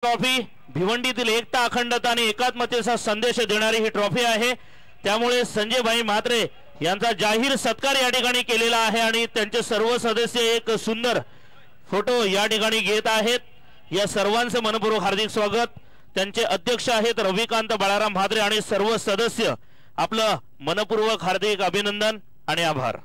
Trophy भिवंडीतील एकता अखंडता आणि एकात्मतेचा संदेश देणारी ही ट्रॉफी आहे। त्यामुळे संजय भाई म्हात्रे यांचा जाहीर सत्कार या ठिकाणी केलेला आहे आणि त्यांचे सर्व सदस्य एक सुंदर फोटो या ठिकाणी घेत आहेत। या सर्वांचे मनपूर्वक हार्दिक स्वागत। त्यांचे अध्यक्ष आहेत रविकांत बाळाराम म्हात्रे आणि सर्व सदस्य आपलं मनपूर्वक हार्दिक अभिनंदन आणि आभार।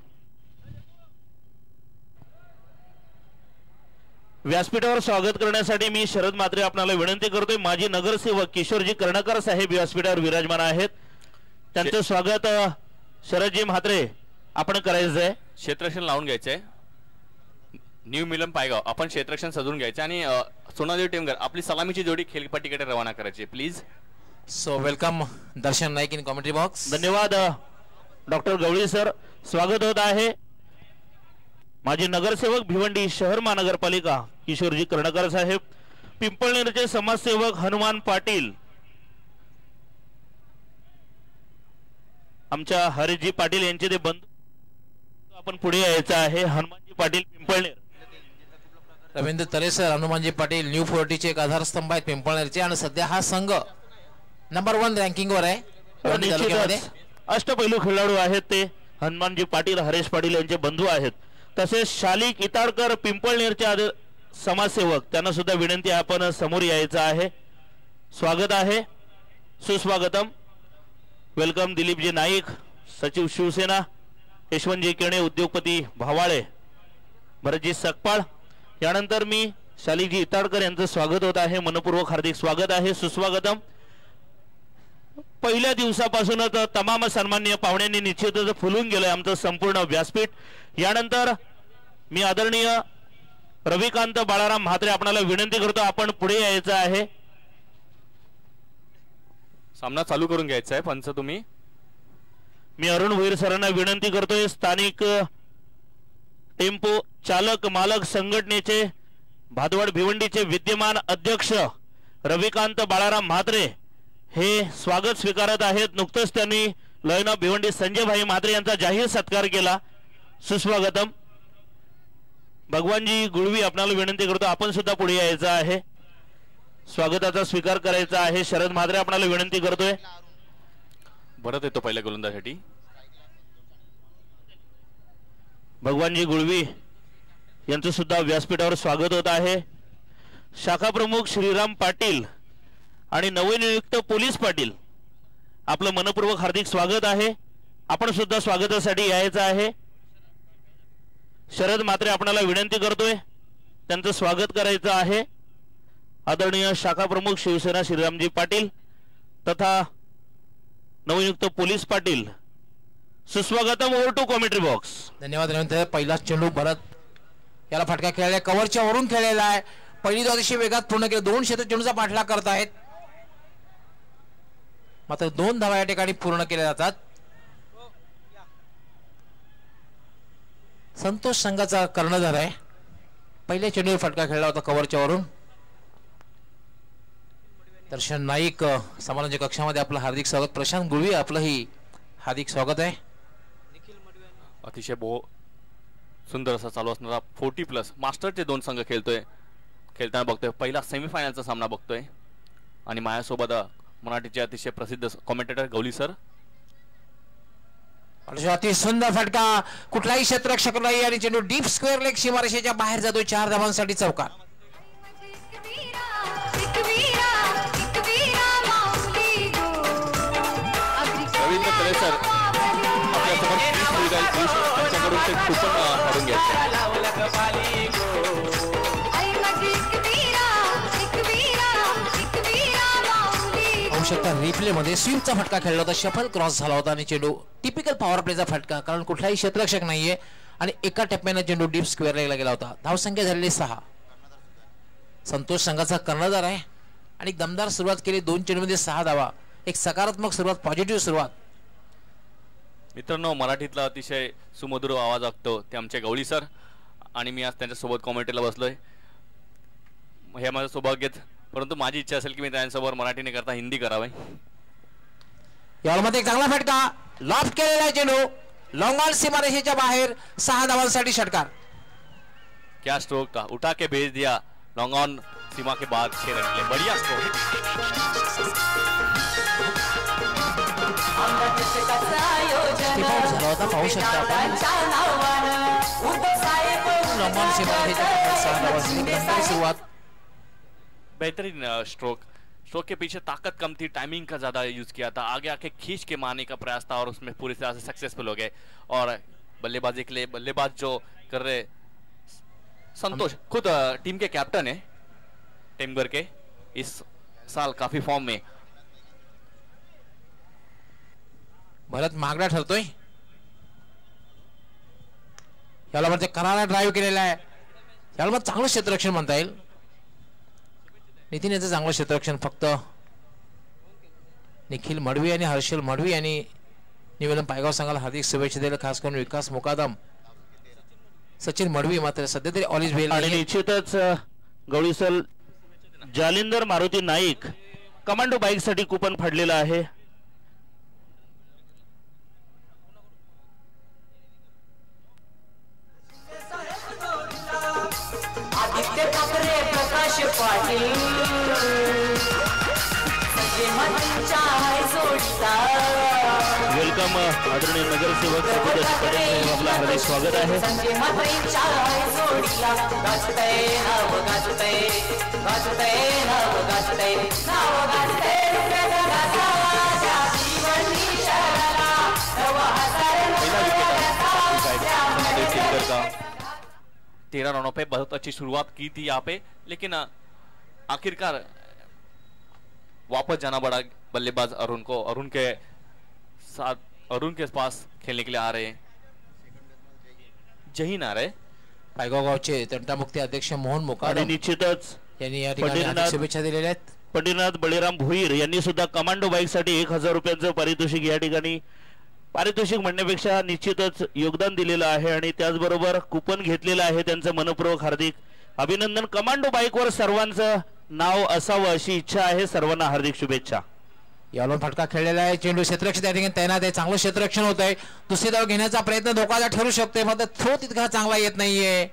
व्यासपीठावर स्वागत करण्यासाठी मी शरद म्हात्रे आपल्याला विनंती करतोय। माजी नगरसेवक किशोरजी कर्णकर साहेब व्यासपीठावर विराजमान आहेत। त्यांचे स्वागत शरदजी म्हात्रे आपण करायचंय। क्षेत्ररक्षण लावून घ्यायचंय। न्यू मिलम पायगाव आपण क्षेत्ररक्षण सजून घ्यायचं आणि सोनादेव टेमगर आपली सलामीची जोडी खेळपट्टीकडे रवाना करायची please. So welcome Darshan Naik in commentary box. धन्यवाद डॉक्टर गवळी सर। स्वागत होत आहे माजी नगरसेवक भिवंडी शहर महानगरपालिका किशोरजी कर्णकर साहेब, पिंपळनेरचे समाजसेवक हनुमान पाटील, आमच्या हरिजी पाटील यांचे ते बंधू आपण पुढे यायचं आहे। हनुमानजी पाटील पिंपळनेर, रवींद्र तरेसर हनुमानजी पाटील न्यू 40 चे एक आधारस्तंभ आहेत पिंपळनेरचे आणि सध्या हा संघ नंबर 1 रँकिंग वर आहे। अष्टपैलू खेळाडू आहेत ते हनुमानजी पाटील, हरेश पाटील यांचे बंधू आहेत। तसेच शालिक इताडकर पिंपळनेरचे समाजसेवक, त्यांना सुद्धा विनंती आहे आपण समोर यायचं आहे। स्वागत आहे, सुस्वागतम, वेलकम। दिलीपजी नाईक सचिव शिवसेना, यशवंतजी केणे उद्योगपती भावाळे, भरतजी सकपाळ, यानंतर मी शालिकजी इताडकर यांचं स्वागत होत आहे। मनपूर्वक हार्दिक स्वागत आहे, सुस्वागतम। पहिल्या दिवसापासूनच तमाम सन्माननीय पाहुण्यांनी निश्चितच फुलून गेलंय आमचं संपूर्ण व्यासपीठ। यानंतर मी आदरणीय रविकांत बाळाराम म्हात्रे आपल्याला विनंती करतो आपण पुढे यायचं आहे। सामना चालू करून घ्यायचा आहे पंच तुम्ही। मी अरुण भोईर सरांना विनंती करतोय, स्थानिक टेम्पो चालक मालक संघटनेचे भादवड भिवंडीचे विद्यमान अध्यक्ष रविकांत बाळाराम म्हात्रे हे स्वागत स्वीकारत आहेत। नुकतंच त्यांनी लयन ऑफ भिवंडी संजय भाई म्हात्रे यांचा जाहीर सत्कार केला, सुस्वागतम। भगवानजी गुळवी आपल्याला विनंती करतो आपण सुद्धा पुढे यायचं आहे, स्वागताचा स्वीकार करायचा आहे। शरद म्हात्रे आपल्याला विनंती करतोय, भरत येतो पहिल्या गोलंदाजीसाठी। भगवानजी गुळवी यांचं सुद्धा व्यासपीठावर स्वागत होत आहे। शाखा प्रमुख श्रीराम पाटील आणि नवनियुक्त पोलीस पाटील आपलं मनपूर्वक हार्दिक स्वागत आहे। आपण सुद्धा स्वागतासाठी यायचं आहे। शरद म्हात्रे आपल्याला विनंती करतोय, त्यांचं स्वागत करायचं आहे। आदरणीय शाखा प्रमुख शिवसेना श्रीरामजी पाटील तथा नवनियुक्त पोलीस पाटील, सुस्वागतम। Over to commentary box. धन्यवाद रवींद्र। पहिला चेंडू भरत याला फटका खेळला, कव्हरच्या वरून खेळलेला आहे। पहिली द्वादशी वेगात पूर्ण केले, 2 क्षेत्र चेंडूचा पाठलाग करत आहेत, मात्र 2 धावा या ठिकाणी पूर्ण केल्या जातात। संतोष संघाचा कर्णधार आहे, पहिल्या चेंडूवर फटका खेळला होता कव्हरच्या वरून। दर्शन नाईक समालोचक कक्षामध्ये आपलं हार्दिक स्वागत। प्रशांत गुळवी आपलंही हार्दिक स्वागत आहे। अतिशय सुंदर असा चालू असणारा 40+ मास्टरचे 2 संघ खेळताना बघतोय। पहिला सेमीफायनलचा सामना बघतोय आणि माझ्यासोबत मराठीचे अतिशय प्रसिद्ध कॉमेंटेटर गवली सर। अति सुंदर फटका, कुठलाही क्षेत्ररक्षक नाही आणि चेंडू डीप स्क्वेअर लेग सीमारेषेच्या बाहेर जातोय। 4 धावांसाठी चौकार। रवींद्र तरेसर आपल्यासमोर 30 मुलगा त्यांच्याकडून ते कुपन काढून घ्यायचं। रिप्ले मध्ये स्वीपचा फटका खेळला होता, शफल क्रॉस झाला होता आणि चेंडू टिपिकल पॉवर प्लेचा फटका, कारण कुठलाही क्षेत्ररक्षक नाहीये आणि एका टप्प्याने चेंडू डीप स्क्वेअर लेगला गेला होता। धावसंख्या झालेली 6। संतोष संघाचा कर्णधार आहे आणि दमदार सुरुवात केली, 2 चेंडूमध्ये 6 धावा, एक सकारात्मक सुरुवात, पॉझिटिव्ह सुरुवात। मित्रांनो, मराठीतला अतिशय सुमधुर आवाज ऐकतो ते आमचे गवळी सर आणि मी आज त्यांच्यासोबत कॉमेंट्रीला बसलोय। हे माझं सौभाग्य, परंतु माझी इच्छा असेल की मी त्यांच्यासोबत मराठी न करता हिंदी करावे। यामध्ये एक चांगला फटका, लॉफ्ट केलेला चेंडू लॉंग ऑन सीमारेषेच्या बाहेर, 6 धावांसाठी षटकार। क्या स्ट्रोक था, उठा के भेज दिया लॉन्ग ऑन सीमा के बाद 6 रन के लिए बढ़िया स्कोर। झाला होता, पाहू शकता आपण रमान सुरुवात। बेहतरीन स्ट्रोक के पीछे ताकत कम थी, टाइमिंग का ज्यादा यूज किया था, आगे आके खींच के मारने का प्रयास था और उसमें पूरी तरह से सक्सेसफुल हो गए। और बल्लेबाजी के लिए बल्लेबाज जो कर रहे संतोष खुद टीम के कैप्टन है टेमगर के, इस साल काफी फॉर्म में। भरत मागडा ठरतोय, याला म्हणजे करारा ड्राईव्ह केलेला आहे, याला मग चांगलं क्षेत्ररक्षण म्हणता येईल। नितीन याचं चांगलं क्षेत्ररक्षण, फक्त निखिल मडवी आणि हर्षल मडवी यांनी निवेदन पायगाव संघाला हार्दिक शुभेच्छा दिल्या, खास करून विकास मुकादम, सचिन मडवी मात्र सध्या तरी ऑल इज वेल। आणि निश्चितच गवळीसल जालिंदर मारुती नाईक कमांडो बाईक साठी कुपन फाडलेलं आहे। आदित्य ठाकरे, प्रकाश पाटील, वेलकम आदरणीय नगरसेवक आपलं हार्दिक स्वागत आहे। का 13 रनों पे बहुत अच्छी शुरुआत की थी यहाँ पे, लेकिन आखिरकार वापस जाना पड़ा बल्लेबाज अरुण को। अरुण के साथ, अरुण के पास खेलने के लिए आ रहे हैं जहीन आ रहे पायगाव गावचे तंटामुक्ती अध्यक्ष मोहन मुकादम निश्चितच यांनी या ठिकाणी शुभेच्छा दिलेल्या आहेत। पंढरीनाथ बळीराम भोईर यांनी सुद्धा कमांडो बाईक साठी 1000 रुपयांचं पारितोषिक या ठिकाणी, पारितोषिक म्हणण्यापेक्षा निश्चितच योगदान दिलेलं आहे आणि त्याचबरोबर कुपन घेतलेलं आहे, त्यांचं मनपूर्वक हार्दिक अभिनंदन। कमांडो बाईकवर सर्वांचं नाव असावं अशी इच्छा आहे, सर्वांना हार्दिक शुभेच्छा। याला फटका खेळलेला आहे, चेंडू क्षेत्ररक्षण त्या ठिकाणी तैनात आहे, चांगलं क्षेत्ररक्षण होत आहे, दुसरी धाव घेण्याचा प्रयत्न धोकादायक ठरू शकते, मात्र थ्रो तितका चांगला येत नाहीये।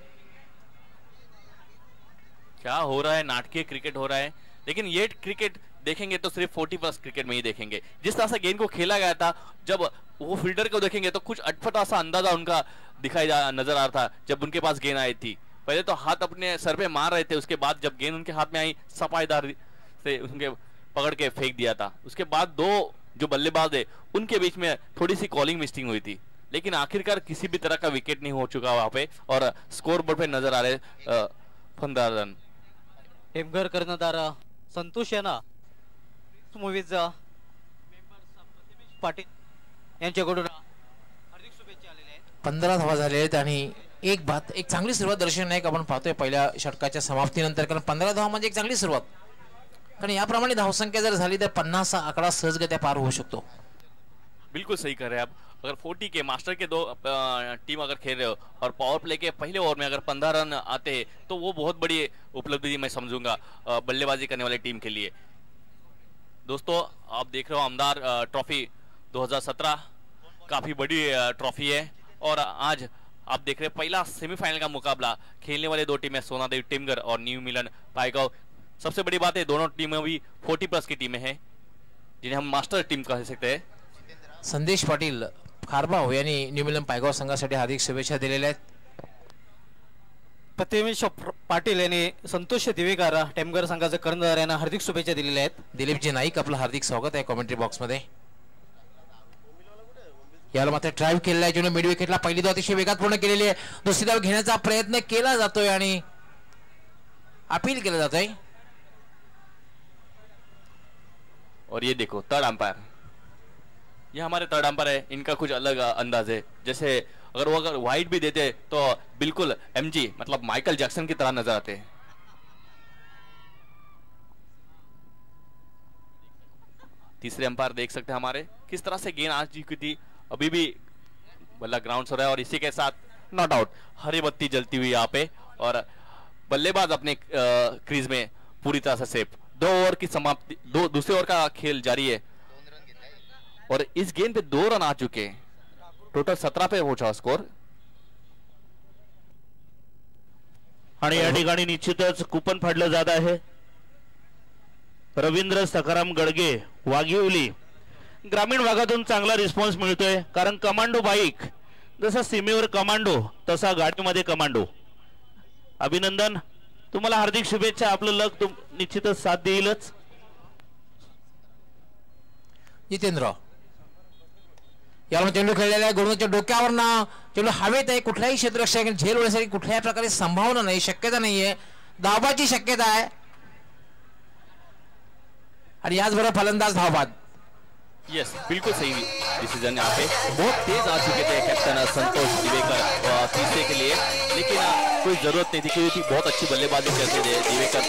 क्या हो रहा है, नाटकीय क्रिकेट हो रहा है, लेकिन ये क्रिकेट देखेंगे तो सिर्फ 40+ क्रिकेट में ही देखेंगे। जिस तरह से गेंद को खेला गया था, जब वो फील्डर को देखेंगे तो कुछ अटपटा सा अंदाजा उनका नजर आ रहा था जब उनके पास गेंद आई थी। पहले तो हाथ अपने सर पे मार रहे थे, उसके बाद जब गेंद उनके हाथ में आई सफाईदार से उनके पकड़ के फेंक दिया था। उसके बाद दो जो बल्लेबाज है उनके बीच में थोड़ी सी कॉलिंग मिस्टिंग हुई थी, लेकिन आखिरकार किसी भी तरह का विकेट नहीं हो चुका वहां पे और स्कोर बोर्ड पे नजर आ रहे 15 रन। टेमघर कर्णधार संतोष यांना मूवीचा पाटील यांच्याकडून हार्दिक शुभेच्छा आलेल्या आहेत। 15 धावा झालेल्या आहेत आणि एक चांगली सुरुवात दर्शन नाईक आपण पाहतोय पहिल्या षटकाच्या समाप्तीनंतर, कारण 15 धावा म्हणजे एक चांगली सुरुवात, कारण याप्रमाणे धावसंख्या जर झाली तर 50 चा आकडा सहजगत्या पार होऊ शकतो। बिल्कुल सही कर रहे हैं आप। अगर 40 के मास्टर के दो टीम अगर खेल रहे हो और पावर प्ले के पहले ओवर में अगर 15 रन आते हैं तो वो बहुत बड़ी उपलब्धि मैं समझूंगा बल्लेबाजी करने वाली टीम के लिए। दोस्तों आप देख रहे हो आमदार ट्रॉफी 2017 काफी बड़ी ट्रॉफी है और आज आप देख रहे हैं पहला सेमीफाइनल का मुकाबला खेलने वाले दो टीमें सोनादेवी टेमघर और न्यू मिलन पायगांव। सबसे बड़ी बात है दोनों टीमें भी 40+ की टीमें हैं जिन्हें हम मास्टर टीम कह सकते हैं। संदेश पाटील खारबाव यांनी न्यू मिलन पायगाव संघासाठी हार्दिक शुभेच्छा दिलेल्या आहेत। प्रतिमेश पाटील यांनी संतोष दिवेकर टेमघर संघाचे कर्णधार यांना हार्दिक शुभेच्छा दिलेल्या आहेत। दिलीपजी नाईक आपलं हार्दिक स्वागत आहे कमेंट्री बॉक्स मध्ये। याला मात्र ड्राईव्ह केलेला आहे, मिड विकेटला पहिली धाव अतिशय वेगात पूर्ण केलेली आहे, दुसरी धाव घेण्याचा प्रयत्न केला जातोय आणि अपील केलं जात आहे। और ये देखो थर्ड अंपायर, ये हमारे थर्ड अंपायर है, इनका कुछ अलग अंदाज है। जैसे अगर वो अगर वाइड भी देते तो बिल्कुल MG मतलब माइकल जैक्सन की तरह नजर आते हैं। तीसरे अंपायर देख सकते हैं हमारे किस तरह से गेंद आज चुकी थी, अभी भी बल्ला ग्राउंड हो रहा है और इसी के साथ नॉट आउट, हरी बत्ती जलती हुई यहाँ पे और बल्लेबाज अपने क्रीज में पूरी तरह से सेफ। 2 ओवर की समाप्ति, दूसरे ओवर का खेल जारी है और इस गेंद पे 2 रन आ चुके हैं, टोटल 17 पे पहुंचा स्कोर। आणि या ठिकाणी निश्चितच कुपन फाडलं जात आहे। रवींद्र सखाराम गडगे वाघिवली. ग्रामीण भागातून चांगला रिस्पॉन्स मिळतोय, कारण कमांडो बाईक जसा सीमेवर कमांडो तसा गाडीमध्ये कमांडो. अभिनंदन, तुम्हाला हार्दिक शुभेच्छा. आपलं लक निश्चितच साथ देईलच. जितेंद्र याला चेंडू खेळलेला आहे, गोलंदाजाच्या डोक्यावर ना चेंडू हवेत आहे. कुठल्याही क्षेत्ररक्षक झेल होण्यासाठी कुठल्याही प्रकारे संभावना नाही, शक्यता नाहीये. धावबाची शक्यता आहे आणि याचबरोबर फलंदाज धावबाद. यस, बिल्कुल सही डिसीजन यहाँ पे. बहुत तेज आ चुके थे कैप्टन संतोष दिवेकर तीसरे के लिए, लेकिन कोई जरूरत नहीं थी क्योंकि बहुत अच्छी बल्लेबाजी करते थे दिवेकर,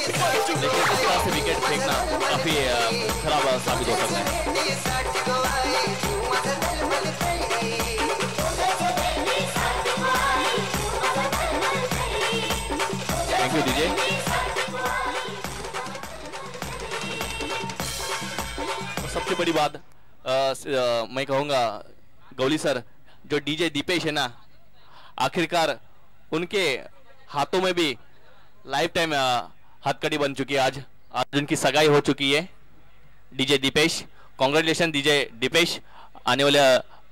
लेकिन इस तरह से विकेट फेंकना काफी खराब साबित हो सकता है. Thank you DJ. सबसे बड़ी बात मैं कहूँगा गौली सर, जो डीजे दीपेश है ना, आखिरकार उनके हाथों में भी लाइफ टाइम हथकड़ी बन चुकी है. आज उनकी सगाई हो चुकी है. DJ Deepesh, congratulation DJ Deepesh, आने वाले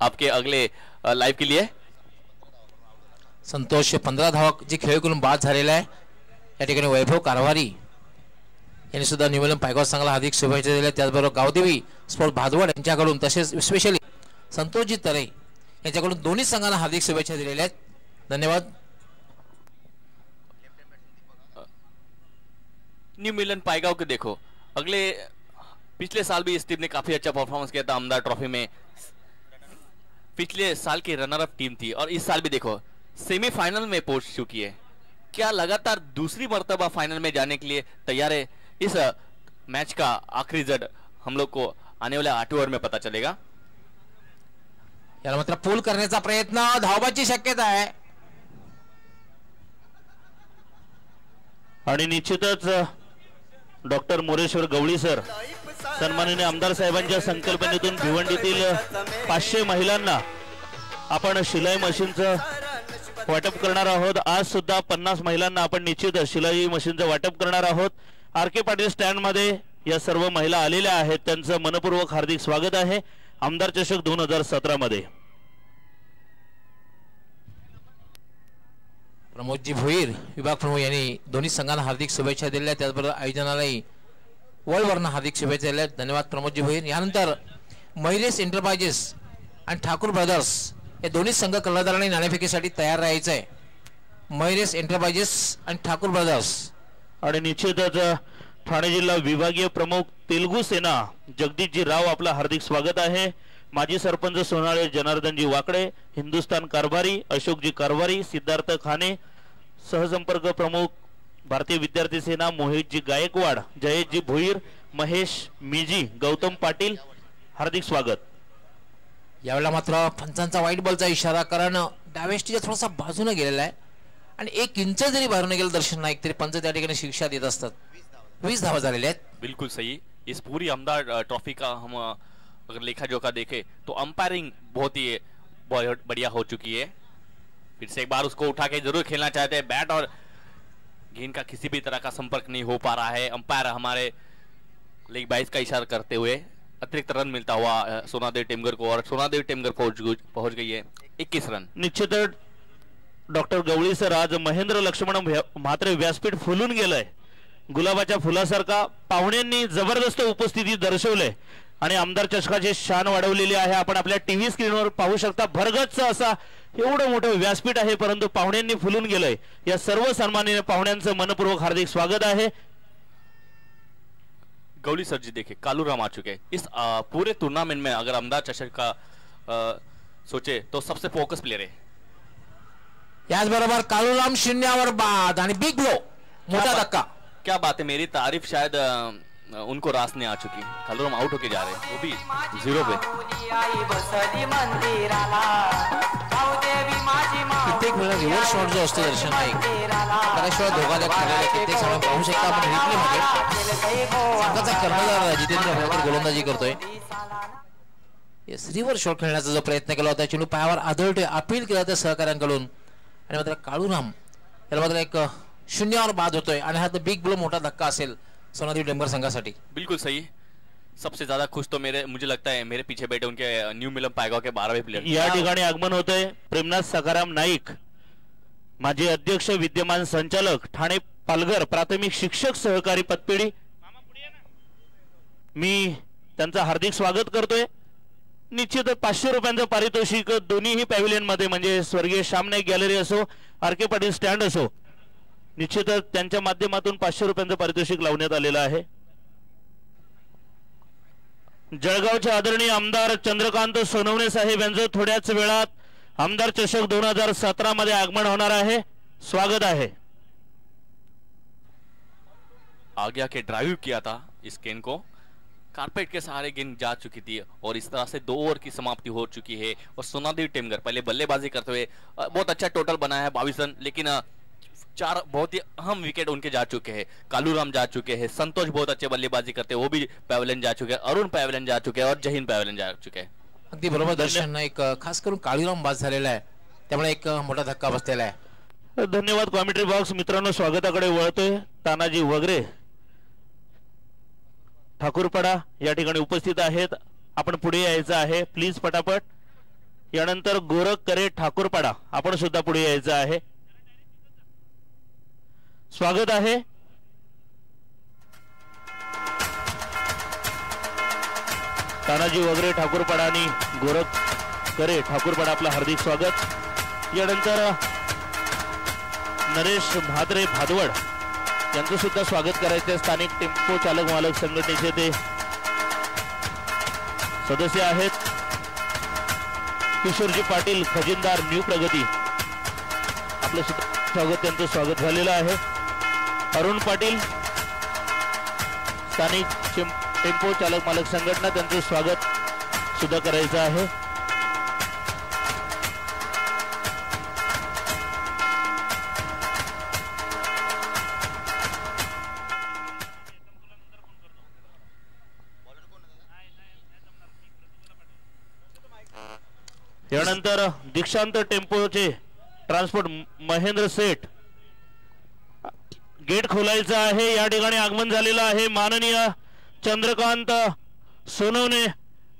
आपके अगले लाइफ के लिए. संतोष 15 धावक जे खेळकडून बाद झालेला आहे. या ठिकाणी वैभव कारभारी यांनी सुद्धा निवलम पायगाव संघाला हार्दिक शुभेच्छा दिल्या. त्याचबरोबर गावदेवी स्पोर्ट भादवड यांच्याकडून तसेच स्पेशली संतोषजी तरे यांच्याकडून दोन्ही संघांना हार्दिक शुभेच्छा दिलेल्या आहेत. धन्यवाद. न्यू मिलन पायगाव को देखो, पिछले साल भी इस टीम ने काफी अच्छा परफॉर्मेंस किया था आमदार ट्रॉफी में. पिछले साल की रनर अप टीम थी और इस साल भी देखो सेमीफाइनल में पहुंच चुकी है. क्या लगातार दूसरी मर्तबा फाइनल में जाने के लिए तैयार है. इस मैच का आखिरी जड़ हम लोग को आने वाले 8 ओव्हर में पता चलेगा. याला मात्र पूल करण्याचा प्रयत्न, धावबाची शक्यता आहे आणि निश्चितच डॉक्टर मोरेश्वर गवळी सर सन्माननीय आमदार साहेबांच्या संकल्पनेतून भिवंडीतील 500 महिलांना आपण शिलाई मशीनचं वाटप करणार आहोत. आज सुद्धा 50 महिलांना आपण निश्चित शिलाई मशीनचं वाटप करणार आहोत. आर.के. पाटील स्टँड मध्ये या सर्व महिला आलेल्या आहेत, त्यांचं मनपूर्वक हार्दिक स्वागत आहे आमदार चषक 2017 मध्ये. प्रमोदजी भोईर विभाग प्रमुख यांनी दोन्ही संघांना हार्दिक शुभेच्छा दिल्या. त्याचबरोबर आयोजनालाही वर्ल्डवरनं हार्दिक शुभेच्छा दिल्या. धन्यवाद प्रमोदजी भोईर. यानंतर मैरेस एंटरप्राइजेस आणि ठाकूर ब्रदर्स हे दोन्ही संघ कर्णधारांनी नाणेफेकीसाठी तयार राहायचं आहे. मैरेस एंटरप्राइजेस आणि ठाकूर ब्रदर्स. आणि निश्चितच ठाणे जिल्हा विभागीय प्रमुख तेलुगू सेना जगदीशजी राव आपलं हार्दिक स्वागत आहे. माजी सरपंच सोनाळे जनार्दनजी वाकडे, हिंदुस्तान कारभारी अशोकजी कारभारी, सिद्धार्थ खाने, सहसंपर्क प्रमुख भारतीय विद्यार्थी सेना मोहितजी गायकवाड, जयेशजी भोईर, महेश मीजी, गौतम पाटील, हार्दिक स्वागत. यावेळेला मात्र पंचांचा वाईट बॉलचा इशारा, कारण डावेस्टीच्या थोडासा बाजूने गेलेला आहे आणि 1 इंच जरी बाहेरून गेलं दर्शन नाईक तरी पंच त्या ठिकाणी शिक्षा देत असतात. 20 धावा झालेल्या आहेत. बिल्कुल सही. इस पूरी आमदार ट्रॉफी का हम अगर लेखा जोखा देखे तो अंपायरिंग बहुत ही बढ़िया हो चुकी है. फिर से एक बार उसको उठा के जरूर खेलना चाहते हैं. बैट और गेंद का किसी भी तरह का संपर्क नहीं हो पा रहा है. अंपायर हमारे लेग 22 का इशारा करते हुए अतिरिक्त रन मिलता हुआ सोनादेव टेमगर को, और सोनादेव टेमगर पहुंच गई है 21 रन. निश्चित डॉक्टर गवळी सर, आज महेंद्र लक्ष्मण म्हात्रे व्यासपीठ फुलून गेलंय. गुलाबाच्या फुलासारखा पाहुण्यांनी जबरदस्त उपस्थिती दर्शवले आणि आमदार चषकाची शान वाढवलेली आहे. आपण आपल्या टीव्ही स्क्रीनवर पाहू शकता. भरगच्च असा एवढं मोठं व्यासपीठ आहे, परंतु पाहुण्यांनी फुलून गेलंय. या सर्व सन्माननीय पाहुण्यांचं मनपूर्वक हार्दिक स्वागत आहे. गौली सर जी देखिए कालूराम आ चुके हैं इस पूरे टूर्नामेंट में. अगर आमदार चषक का सोचे तो सबसे फोकस प्लेयर है. याचबरोबर कालूराम शून्यावर बाद आणि बिग ब्लो, मोठा धक्का. क्या बात है, मेरी तारीफ शायद उनको रास नहीं आ चुकी. कालूराम आउट होके जा रहे हैं, वो भी 0 पे. कित्येक वेळा रिव्हर्स शॉट जो असतो दर्शन नाईक त्याशिवाय धोकादायक ठरलेला कित्येक समय पाहू शकता आपण रिप्ले मध्ये. संघाचा कर्णधार जितेंद्र भोकर गोलंदाजी करतोय. येस, रिव्हर्स शॉट खेळण्याचा जो प्रयत्न केला होता चेंडू पायावर आदळतोय, अपील केला त्या सहकाऱ्यांकडून आणि मात्र काळूराम याला मात्र एक शून्यावर बाद होतोय आणि हा बिग ब्लो मोठा धक्का असेल सोनादेवी टेमघर संघासाठी. बिल्कुल सही. सबसे ज्यादा खुश तो मुझे लगता है मेरे पीछे बैठे उनके न्यू मिलम पायगाव के 12वें प्लेयर. या ठिकाणी आगमन होतंय प्रेमनाथ सखाराम नाईक, माजी अध्यक्ष, विद्यमान संचालक, ठाणे पालघर प्राथमिक शिक्षक सहकारी पतपेढी. मी त्यांचं हार्दिक स्वागत करतोय. निश्चितच 500 रुपयांचं पारितोषिक दोन्हीही पॅव्हिलियन मध्ये, म्हणजे स्वर्गीय श्याम नाईक गॅलरी असो, आर के पाटील स्टँड असो, निश्चितच त्यांच्या माध्यमातून 500 रुपयांचं पारितोषिक लावण्यात आलेलं आहे. जळगावचे आदरणीय आमदार चंद्रकांत सोनवणे साहेब यांचं थोड्याच वेळात आमदार चषक 2017 मध्ये आगमन होणार आहे. स्वागत आहे. आगे आके ड्राइव किया था इस गेंद को, कारपेट के सहारे गेंद जा चुकी थी और इस तरह से 2 ओवर की समाप्ति हो चुकी है. और सोनादेवी टेमघर पहले बल्लेबाजी करते हुए बहुत अच्छा टोटल बनाया है 22 रन, लेकिन 4 बहुत ही अहम विकेट उनके जा चुके हैं. कालूराम जा चुके हैं, संतोष बहुत अच्छे बल्लेबाजी करते हैं, वो भी पॅव्हलियन जा चुके हैं, अरुण पॅव्हलियन जा चुके हैं और जहीन पॅव्हलियन जा चुके हैं. अगदी बरोबर दर्शन. एक खास करून काळीराम बाद झालेला आहे, त्यामुळे एक मोठा धक्का बसलेला आहे. धन्यवाद. कॉमेंट्री बॉक्स मित्रांनो स्वागताकडे वळतोय. तानाजी वगैरे ठाकूरपाडा या ठिकाणी उपस्थित आहेत. आपण पुढे यायचं आहे प्लीज पटापट. यानंतर गोरख करे ठाकूरपाडा, आपण सुद्धा पुढे यायचं आहे. स्वागत आहे. तानाजी वगैरे ठाकूरपाडा आणि गोरख करे ठाकूरपाडा आपलं हार्दिक स्वागत. यानंतर नरेश म्हात्रे भादवड यांचं सुद्धा स्वागत करायचे. स्थानिक टेम्पो चालक मालक संघटनेचे ते सदस्य आहेत. किशोरजी पाटील खजिनदार न्यू प्रगती, आपलं स्वागत, त्यांचं स्वागत झालेलं आहे. अरुण पाटील स्थानिक टेम्पो चालक मालक संघटना, त्यांचं स्वागत सुद्धा करायचं आहे. यानंतर दीक्षांत टेम्पोचे ट्रान्सपोर्ट महेंद्र सेठ, गेट खोलायचं आहे. या ठिकाणी आगमन झालेलं आहे माननीय चंद्रकांत सोनवणे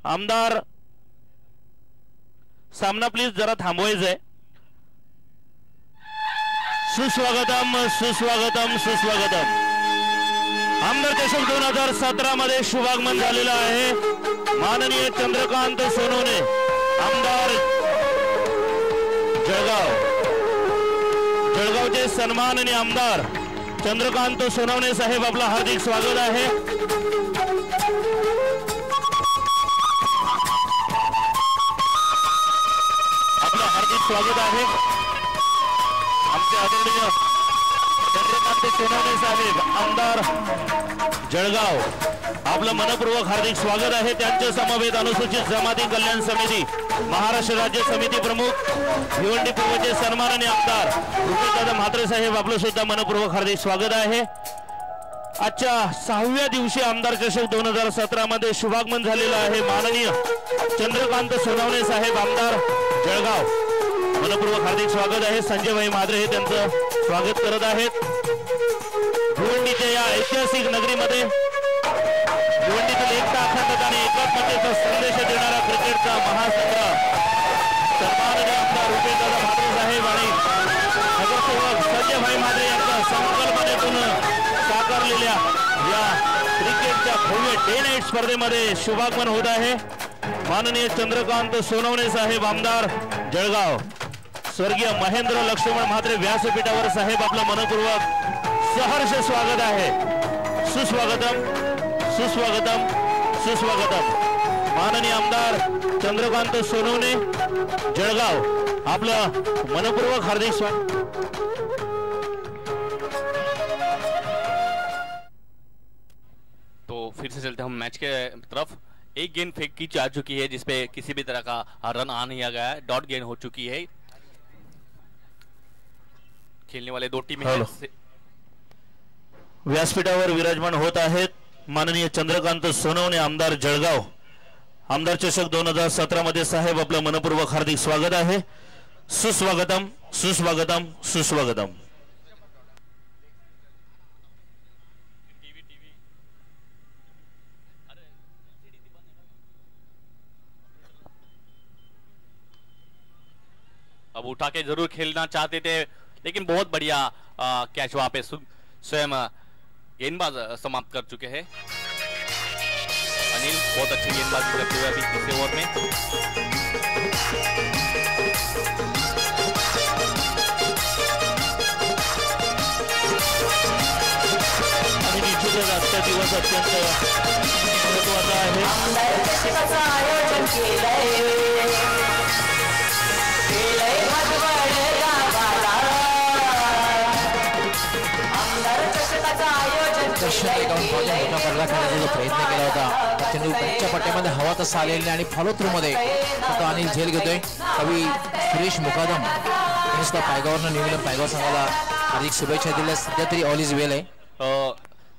आमदार. सामना प्लीज जरा थांबवायचंय. सुस्वागतम सुस्वागतम सुस्वागतम. आमदार चषक 2017 मध्ये शुभागमन झालेलं आहे माननीय चंद्रकांत सोनवणे आमदार जळगावचे सन्माननीय आमदार चंद्रकांत सोनवणे साहेब, आपलं हार्दिक स्वागत आहे. आपलं हार्दिक स्वागत आहे. आमचे आदरणीय चंद्रकांत सोनवणे साहेब आमदार जळगाव, आपलं मनपूर्वक हार्दिक स्वागत आहे. त्यांच्या समवेत अनुसूचित जमाती कल्याण समिती महाराष्ट्र राज्य समिती प्रमुख भिवंडी पूर्वचे सन्माननीय आमदार रुपेशदादा म्हात्रे साहेब, आपलं सुद्धा मनपूर्वक हार्दिक स्वागत आहे. आजच्या 6व्या दिवशी आमदार चषक 2017 मध्ये शुभागमन झालेलं आहे माननीय चंद्रकांत सोनवणे साहेब आमदार जळगाव, मनपूर्वक हार्दिक स्वागत आहे. संजयभाई माद्रे हे त्यांचं स्वागत करत आहेत. भिवंडीच्या या ऐतिहासिक नगरीमध्ये भिवंडीतील एकता, अखंडता आणि एकात्मतेचा संदेश देणारा क्रिकेटचा महासंग्राम सन्माननीय आमदार रुपेशदादा म्हात्रे साहेब आणि नगरसेवक संजयभाई माद्रे यांच्या संकल्पनेतून साकारलेल्या या क्रिकेटच्या भव्य डे नाईट स्पर्धेमध्ये शुभागमन होत आहे. माननीय चंद्रकांत सोनवणे साहेब आमदार जळगाव, स्वर्गीय महेंद्र लक्ष्मण म्हात्रे व्यासपीठावर साहेब, आपलं मनपूर्वक सहर्ष स्वागत आहे. सुस्वागतम सुस्वागतम सुस्वागतम. माननीय आमदार चंद्रकांत सोनवणे जळगाव, आपलं मनपूर्वक हार्दिक स्वागत. तो फिर से चलते हम मैच के तरफ. एक गेंद फेंक की जा चुकी है जिसपे किसी भी तरह का रन आ नहीं गया है. डॉट गेंद हो चुकी है. खेलने वाले 2 टीमें व्यासपीठावर विराजमान होत आहेत माननीय चंद्रकांत सोनवणे आमदार जळगाव, आमदार चषक 2017 मध्ये साहेब, आपलं मनपूर्वक हार्दिक स्वागत आहे. सुस्वागतम सुस्वागतम सुस्वागतम. अब उठा के जरूर खेलना चाहते थे, लेकिन बहुत बढ़िया कैच वहां पे स्वयं गेंदबाज समाप्त कर चुके हैं। अनिल बहुत अच्छी गेंदबाजी करते हुए अभी तीसरे ओवर में। आणि निश्चितच आजचा दिवस अत्यंत महत्त्वाचा आहे। आयोजन प्रयत्न केला होता, चेंडू कच्च्या पट्ट्यामध्ये हवा तसा आलेला आणि फॉलो थ्रू मध्ये तो अनिल झेल घेतोय। कवी सुरेश मुकादम यांनी सुद्धा पायगावरनं न्यूझीलंड पायगाव संघाला हार्दिक शुभेच्छा दिल्या। सध्या तरी ऑल इज वेल आहे।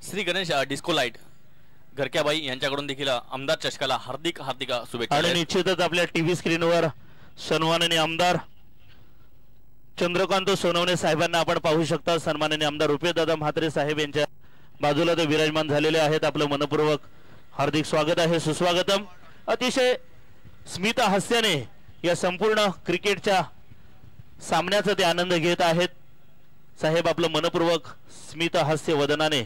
श्री गणेश डिस्को लाईट घरक्याबाई यांच्याकडून देखील आमदार चषकाला हार्दिक हार्दिक शुभेच्छा। आणि निश्चितच आपल्या टीव्ही स्क्रीनवर सन्माननीय आमदार चंद्रकांत सोनवणे साहेबांना आपण पाहू शकता। सन्माननीय आमदार रुपेशदादा म्हात्रे साहेब यांच्या बाजूला ते विराजमान झालेले आहेत। आपलं मनपूर्वक हार्दिक स्वागत आहे, सुस्वागतम। अतिशय स्मित हास्याने या संपूर्ण क्रिकेटच्या सामन्याचा ते आनंद घेत आहेत। साहेब आपलं मनपूर्वक स्मित हास्य वदनाने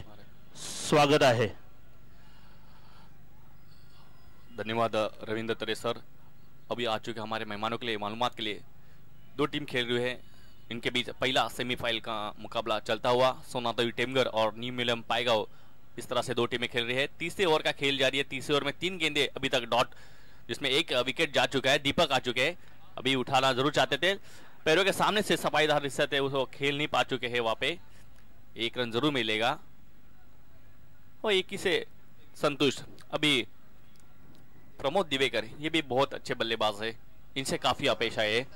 स्वागत है। धन्यवाद रविंद्र तरे सर। अभी आ चुके हमारे मेहमानों के लिए मालूमात के लिए 2 टीम खेल रही है। इनके बीच पहला सेमीफाइनल का मुकाबला चलता हुआ सोनातवी टेमगर और न्यू मिलम पायगांव, इस तरह से 2 टीमें खेल रही है। तीसरे ओवर का खेल जारी है। तीसरे ओवर में 3 गेंदे अभी तक डॉट, जिसमें 1 विकेट जा चुका है। दीपक आ चुके हैं, अभी उठाना जरूर चाहते थे, पैरों के सामने से सफाईदार हिस्सा थे उसको खेल नहीं पा चुके हैं। वहां पे 1 रन जरूर मिलेगा और 1 ही से संतुष्ट। अभी प्रमोद दिवेकर ये भी बहुत अच्छे बल्लेबाज है, इनसे काफी अपेक्षा है।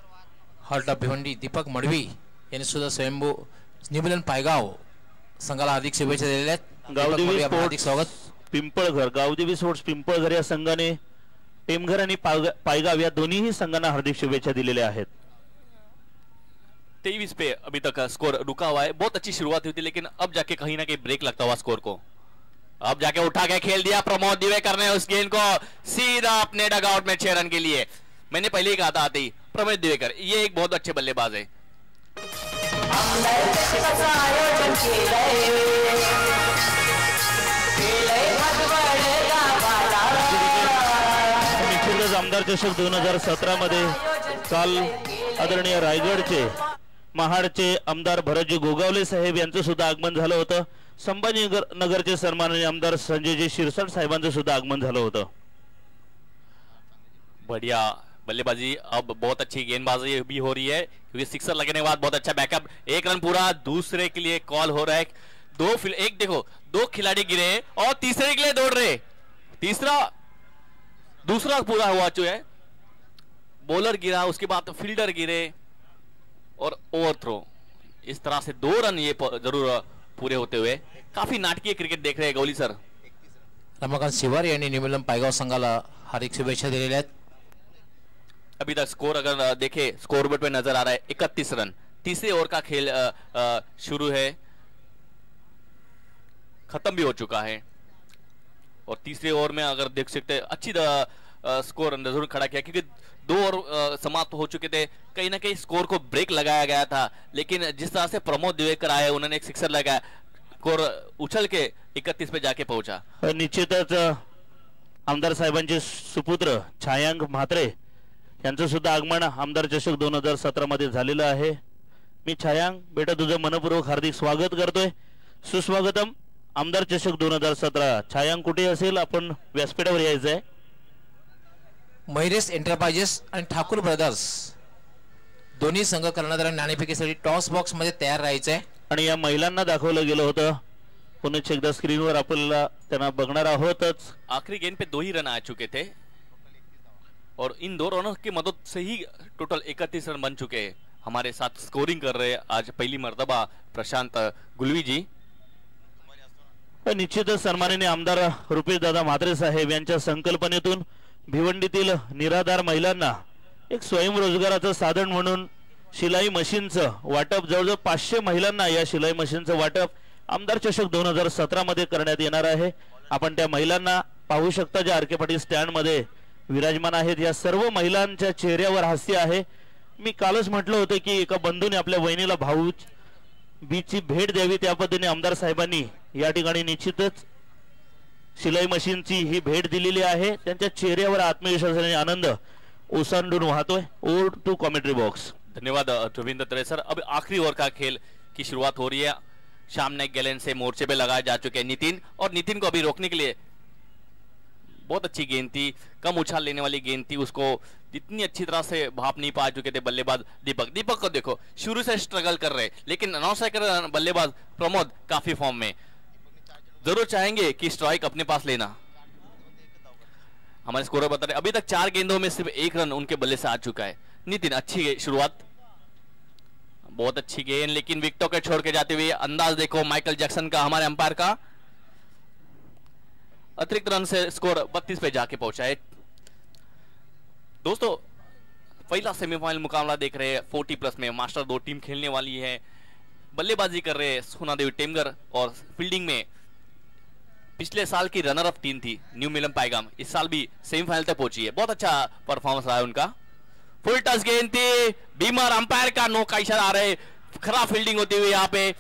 हॉल्ट ऑफ भिवंडी दीपक मडवी यांनी सुद्धा स्वयंभू न्यूझीलंड पायगाव संघाला हार्दिक शुभेच्छा दिलेल्या आहेत। गावदेवी हार्दिक स्वागत। पिंपळघर, गावदेवी स्पोर्ट्स पिंपळघर या संघाने टेमघर आणि पायगाव या दोन्ही संघांना हार्दिक शुभेच्छा दिलेल्या आहेत। 23 पे अभी तक स्कोर रुका हुआ है। बहुत अच्छी शुरुआत हुई थी, लेकिन अब जाके कहीं ना कहीं ब्रेक लगता हुआ स्कोर को। अब जाके उठा के खेल दिया प्रमोद दिवेकर ने उस गेंद को सीधा अपने डगआउट में 6 रन के लिए। मैंने पहले ही कहा था आते ही प्रमोद दिवेकर ये एक बहुत अच्छे बल्लेबाज है। आमदार चषक 2017 मध्ये काल आदरणीय रायगडचे महाडचे आमदार भरतजी गोगावले साहेब यांचं सुद्धा आगमन झालं होतं। संभाजीनगरचे सन्माननीय आमदार संजयजी शिरसाट साहेबांचं सुद्धा आगमन झालं होतं। बढ़िया बल्लेबाजी, अब बहुत अच्छी गेंदबाजी भी हो रही है क्योंकि सिक्सर लगने के बाद बहुत अच्छा बैकअप। 1 रन पूरा दूसरे के लिए कॉल हो रहा है। एक देखो 2 खिलाड़ी गिरे और तीसरे के लिए दौड़ रहे। दूसरा पूरा हुआ जो है, बॉलर गिरा, उसके बाद फील्डर गिरे और ओवर थ्रो। इस तरह से 2 रन ये जरूर पूरे होते हुए काफी नाटकीय क्रिकेट देख रहे हैं गौली सर। रमाकांत शिवार यांनी न्यूझीलंड पायगाव संघाला हार्दिक शुभेच्छा दिलेल्या आहेत। अभी तक स्कोर अगर देखे स्कोर बोर्ड पे नजर आ रहा है 31 रन। तीसरे ओवर का खेल शुरू है, खत्म भी हो चुका है और तीसरे ओवर में अगर देख सकते अच्छी स्कोर जरूर खड़ा किया क्योंकि 2 ओवर समाप्त हो चुके थे। कहीं ना कहीं स्कोर को ब्रेक लगाया गया था, लेकिन जिस तरह से प्रमोद दिवेकर आए उन्होंने एक सिक्सर लगाया, स्कोर उछल के 31 पे जाके पहुंचा। निश्चितच आमदार साहेबांचे सुपुत्र छायांक म्हात्रे यांचं सुद्धा आगमन आमदार चषक 2017 मध्ये झालेलं आहे। मी छायांक बेटा तुझं मनपूर्वक हार्दिक स्वागत करतोय, सुस्वागतम आमदार चषक 2017। छायांक कुठे असेल आपण व्यासपीठावर यायचं आहे। महिरेश एंटरप्राइजेस आणि ठाकूर ब्रदर्स दोन्ही संघ कर्णधार नाणेफेकीसाठी टॉस बॉक्स मध्ये तयार राहायचंय आणि या महिलांना दाखवलं गेलं होतं। पुन्हा एकदा स्क्रीनवर आपल्याला त्यांना बघणार आहोतच। आखिरी गेंद पे 2 ही रन आ चुके थे और इन 2 रनों की मदद से ही टोटल 31 रन बन चुके हैं। हमारे साथ स्कोरिंग कर रहे आज पहली मर्तबा प्रशांत गुलवी जी। निश्चितच सन्माननीय आमदार रुपेशदादा म्हात्रे साहेब यांच्या संकल्पनेतून भिवंडीतील निराधार महिलांना एक स्वयंरोजगाराचं साधन म्हणून शिलाई मशीनचं वाटप, जवळजवळ 500 महिलांना या शिलाई मशीनचं वाटप आमदार चषक 2017 मध्ये करण्यात येणार आहे। आपण त्या महिलांना पाहू शकता, ज्या आरके पाटील स्टँड मध्ये विराजमान आहेत। या सर्व महिलांच्या चेहऱ्यावर हास्य आहे मी कालच म्हटलं होतं की एका बंधूने आपल्या वहिनीला भाऊ बीची भेट द्यावी, त्या पद्धतीने आमदार साहेबांनी या ठिकाणी निश्चितच शिलाई मशीनची ही भेट दिलेली आहे. त्यांच्या चेहऱ्यावर आत्मविश्वास आणि आनंद ओसंडून वाहतोय. Over to commentary box. धन्यवाद रविंद्र त्रे सर. अब आखिरी ओवर का खेल की शुरुआत हो रही है. सामने गैलेंड से मोर्चे पे लगाए जा चुके हैं नितिन, और नितिन को अभी रोकने के लिए बहुत अच्छी गेंद थी, कम उछाल लेने वाली गेंद थी, उसको इतनी अच्छी तरह से भाप नहीं पा चुके थे बल्लेबाज दीपक. दीपक को देखो शुरू से स्ट्रगल कर रहे, लेकिन नौ स्ट्राइकर बल्लेबाज प्रमोद काफी फॉर्म में, जरूर चाहेंगे कि स्ट्राइक अपने पास लेना. हमारे स्कोर बता रहे अभी तक 4 गेंदों में सिर्फ 1 रन उनके बल्ले से आ चुका है. नितिन अच्छी शुरुआत, बहुत अच्छी गेंद, लेकिन विकेटों के छोड़ के जाते हुए अंदाज देखो माइकल जैक्सन का, हमारे अंपायर का. अतिरिक्त रन से स्कोर 32 पे जाके पहुंचा है. दोस्तों पहला सेमीफाइनल मुकाबला देख रहे हैं 40+ में. मास्टर 2 टीम खेलने वाली है. बल्लेबाजी कर रहे हैं सोनादेवी टेमगर, और फील्डिंग में पिछले साल की रनर अप टीम थी न्यू मिलम पैगाम, इस साल भी सेमीफाइनल तक पहुंची है. बहुत अच्छा परफॉर्मेंस रहा है उनका. फुल टच गेंद थी, बीमर अंपायर का नो का इशारा आ रहे, खराब फील्डिंग होती हुई यहाँ पे.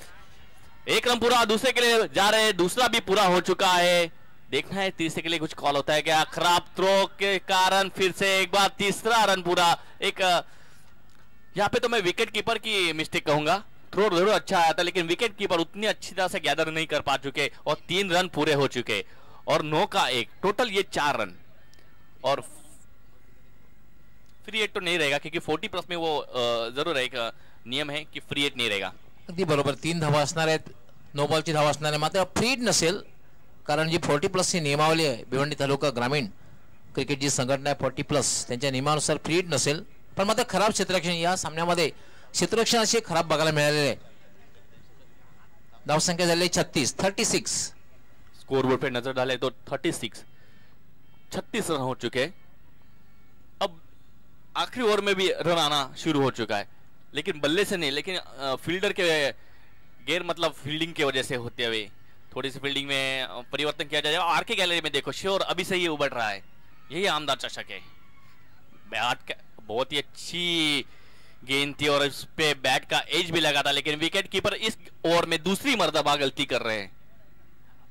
1 रन पूरा दूसरे के लिए जा रहे, दूसरा भी पूरा हो चुका है. देखना है तीसरे के लिए कुछ कॉल होता है क्या. खराब थ्रो के कारण फिर से एक बार तीसरा रन पूरा. एक यहाँ पे तो मैं विकेट कीपर की मिस्टेक कहूंगा. थ्रो जरूर अच्छा आया था, लेकिन विकेट कीपर उतनी अच्छी तरह से गैदर नहीं कर पा चुके, और 3 रन पूरे हो चुके, और 9 का 1, टोटल ये 4 रन. और फ्री हिट तो नहीं रहेगा, क्योंकि 40+ में वो जरूर एक नियम है कि फ्री हिट नहीं रहेगा. अगदी बरोबर. 3 धावा असणार आहेत, नो बॉलची धावा असणार आहे, मात्र फ्री हिट नसेल, कारण जी 40+ ची नियमावली आहे भिवंडी तालुका ग्रामीण क्रिकेट जी संघटना आहे 40+, त्यांच्या नियमानुसार फ्री हिट नसेल. पण मात्र खराब क्षेत्ररक्षण या सामन्यामध्ये क्षेत्ररक्षण असे खराब बघायला मिळालेले आहे. धावसंख्या झाली 36. स्कोरबोर्ड पे नजर डाले तो 36 रन हो चुके. अब आखिरी ओवर में भी रन आना शुरू हो चुका है, लेकिन बल्ले से नहीं, लेकिन फील्डर के गैर मतलब फील्डिंग की वजह से होते हुए थोड़ी सी फील्डिंग में परिवर्तन किया जाएगा. आरके गैलरी में देखो श्योर अभी से ही उभर रहा है, यही आमदार चषक है. बैट बहुत ही अच्छी गेंद थी, और इस पे बैट का एज भी लगा था, लेकिन विकेट कीपर इस ओवर में दूसरी मर्तबा गलती कर रहे हैं.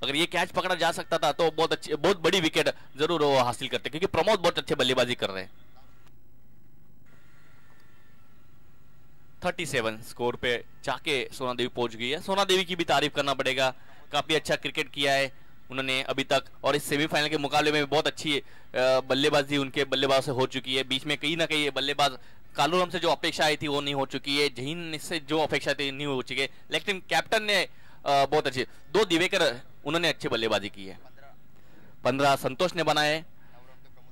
अगर ये कैच पकड़ा जा सकता था तो बहुत बड़ी विकेट जरूर वो हासिल करते, क्योंकि प्रमोद बहुत अच्छे बल्लेबाजी कर रहे हैं. 37 स्कोर पे जाके सोना देवी पहुंच गई है. सोना देवी की भी तारीफ करना पड़ेगा, काफी अच्छा क्रिकेट किया है उन्होंने अभी तक, और इस सेमीफाइनल के मुकाबले में बहुत अच्छी बल्लेबाजी उनके बल्लेबाज से हो चुकी है. बीच में कहीं ना कहीं बल्लेबाज कालूराम से जो अपेक्षा आई थी वो नहीं हो चुकी है, जहीन से जो अपेक्षा थी नहीं हो चुकी है, लेकिन कैप्टन ने बहुत अच्छी 2 दिवेकर उन्होंने अच्छी बल्लेबाजी की है. 15 संतोष ने बनाए,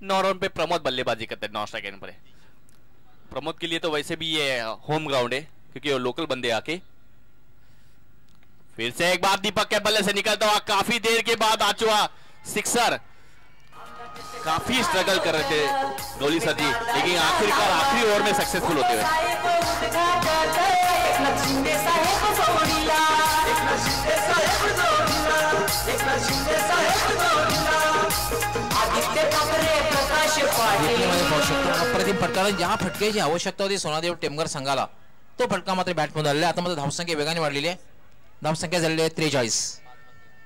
9 रन पे प्रमोद बल्लेबाजी करते हैं 9 स्ट्राइक पर. प्रमोद के लिए तो वैसे भी ये होम ग्राउंड है, क्योंकि वो लोकल बंदे आके. फिर से एक बार दीपक के बल्ले से निकलता हुआ, काफी देर के बाद आ चुका सिक्सर. काफी स्ट्रगल कर रहे थे डोली सर जी, लेकिन आखिरकार आखिरी ओवर में सक्सेसफुल होते हुए. अप्रतिम फटका, ज्या फटक्याची आवश्यकता होती सोनादेव टेमगर संघाला, तो फटका मात्र बॅटमधून आलेला. आता मात्र धावसंख्या वेगाने वाढलेली आहे. धावसंख्या झालेली आहे 43.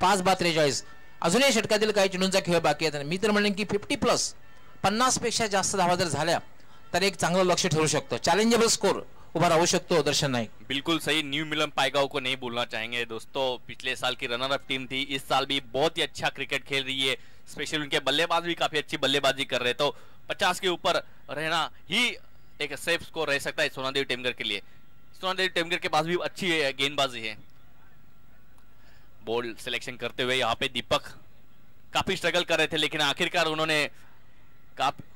5/43. अजूनही षटकातील काही चेंडूंचा खेळ बाकी आहे. मी तर म्हणेन की 50+, 50 पेक्षा जास्त धावा जर झाल्या तर एक चांगलं लक्ष्य ठरू शकतं, चॅलेंजेबल स्कोर उभा राहू शकतो दर्शन नाईक. बिल्कुल सही. न्यू मिलम पायगांव को नहीं भूलना चाहेंगे दोस्तों. पिछले साल की रनर अप टीम थी, इस साल भी बहुत ही अच्छा क्रिकेट खेल रही है. स्पेशल उनके बल्लेबाज भी काफी अच्छी बल्लेबाजी कर रहे, तो 50 के ऊपर रहना ही एक सेफ स्कोर रह सकता है सोनादेवी टेमगर के लिए. सोनादेवी टेमगर के पास भी अच्छी गेंदबाजी है. बॉल सिलेक्शन करते हुए यहाँ पे दीपक काफी स्ट्रगल कर रहे थे, लेकिन आखिरकार उन्होंने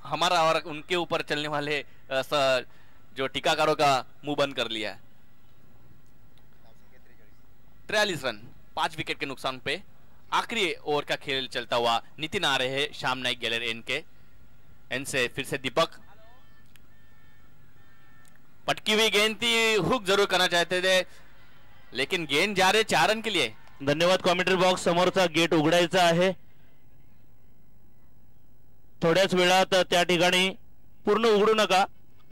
हमारा और उनके ऊपर चलने वाले जो टीकाकारों का मुंह बंद कर लिया है. 43 रन 5 विकेट के नुकसान पे आखिरी ओवर का खेल चलता हुआ. नितिन आ रहे हैं श्याम नाइक गैलरी एन से. फिर से दीपक, पटकी हुई गेंद थी, हुक जरूर करना चाहते थे, लेकिन गेंद जा रहे 4 रन के लिए. धन्यवाद. कॉमेंट्री बॉक्स समोरचा गेट उघडायचा आहे. थोड्याच वेळात त्या ठिकाणी पूर्ण उघडू नका,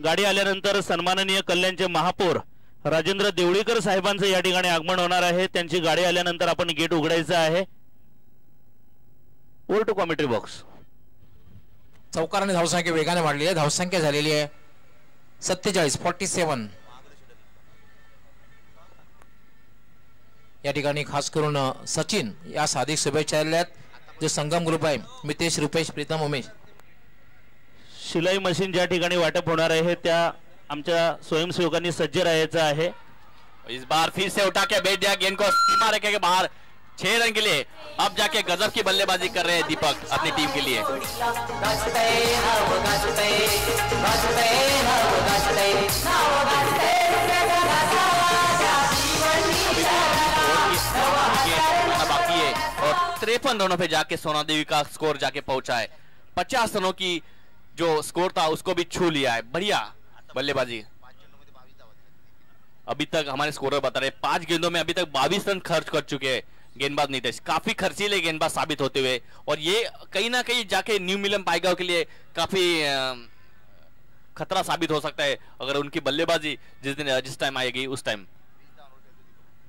गाडी आल्यानंतर सन्माननीय कल्याणचे महापौर राजेंद्र देवळीकर साहेबांचं या ठिकाणी आगमन होणार आहे. त्यांची गाडी आल्यानंतर आपण गेट उघडायचं आहे. वर टू कॉमेंट्री बॉक्स. चौकाराने धावसंख्या वेगाने वाढली आहे. धावसंख्या झालेली आहे 47 या ठिकाणी खास करून सचिन या साधिक शुभेच्छा दिल्या आहेत. जो संगम ग्रुप आहे मितेश रुपेश प्रीतम उमेश. शिलाई मशीन ज्या ठिकाणी वाटप होणार आहे त्या आमच्या स्वयंसेवकांनी सज्ज राहायचं आहे. इस बार फिर से उठा के बैठ दिया गेंद को सीमा रेखा के बाहर 6 रन के लिए. अब जाके गजब की बल्लेबाजी कर रहे हैं दीपक अपनी टीम के लिए. बाकी है और 53 रनों पे जाके सोना देवी का स्कोर जाके पहुंचा है. 50 रनों की जो स्कोर था उसको भी छू लिया है. बढ़िया बल्लेबाजी. अभी तक हमारे स्कोरर बता रहे 5 गेंदों में अभी तक 22 रन खर्च कर चुके हैं गेंदबाज नीतीश. काफी खर्चीले गेंदबाज साबित होते हुए और ये कहीं ना कहीं जाके न्यू मिलन पाईगांव के लिए काफी खतरा साबित हो सकता है अगर उनकी बल्लेबाजी जिस टाइम आएगी उस टाइम.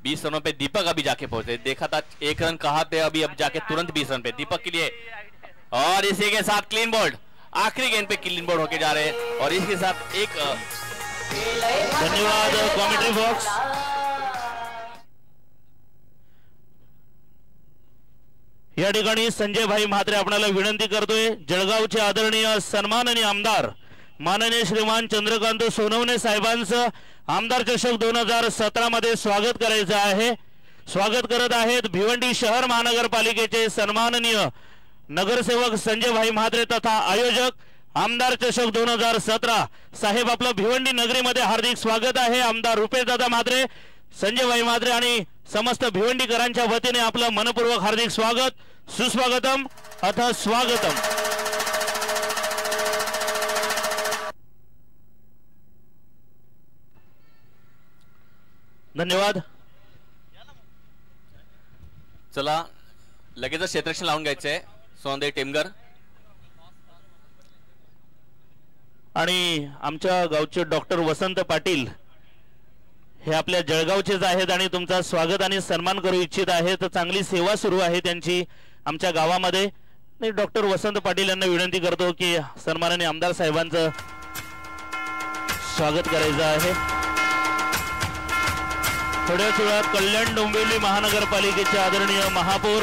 20 रनों पे दीपक अभी जाके पहुंचे. देखा था 1 रन कहा थे अभी अब जाके तुरंत 20 रन पे दीपक के लिए. और इसी के साथ क्लीन बोल्ड. आखिरी गेंद पे क्लीन बोल्ड होके जा रहे हैं और इसके साथ एक धन्यवाद कॉमेंट्री बॉक्स. या ठिकाणी संजय भाई म्हात्रे आपल्याला विनंती करतोय. जळगावचे आदरणीय सन्माननीय आमदार माननीय श्रीमान चंद्रकांत सोनवणे साहेबांचं आमदार चषक 2017 मध्ये स्वागत करायचं आहे. स्वागत करत आहेत भिवंडी शहर महानगरपालिकेचे सन्माननीय नगरसेवक संजय भाई म्हात्रे तथा आयोजक आमदार चषक 2017. साहेब आपलं भिवंडी नगरीमध्ये हार्दिक स्वागत आहे. आमदार रुपेश दादा म्हात्रे, संजय भाई म्हात्रे आणि समस्त भिवंडीकरांच्या वतीने आपलं मनपूर्वक हार्दिक स्वागत. सुस्वागतम अथ स्वागतम. धन्यवाद. चला लगेच क्षेत्ररक्षण लावून घ्यायचंय सोनदेव टेमगर. आणि आमच्या गावचे डॉक्टर वसंत पाटील हे आपल्या जळगावचेच आहेत आणि तुमचा स्वागत आणि सन्मान करू इच्छित आहेत. चांगली सेवा सुरू आहे त्यांची आमच्या गावामध्ये. मी डॉक्टर वसंत पाटील यांना विनंती करतो की सन्माननीय आमदार साहेबांचं स्वागत करायचं आहे. थोड्याच वेळात कल्याण डोंबिवली महानगरपालिकेचे आदरणीय महापौर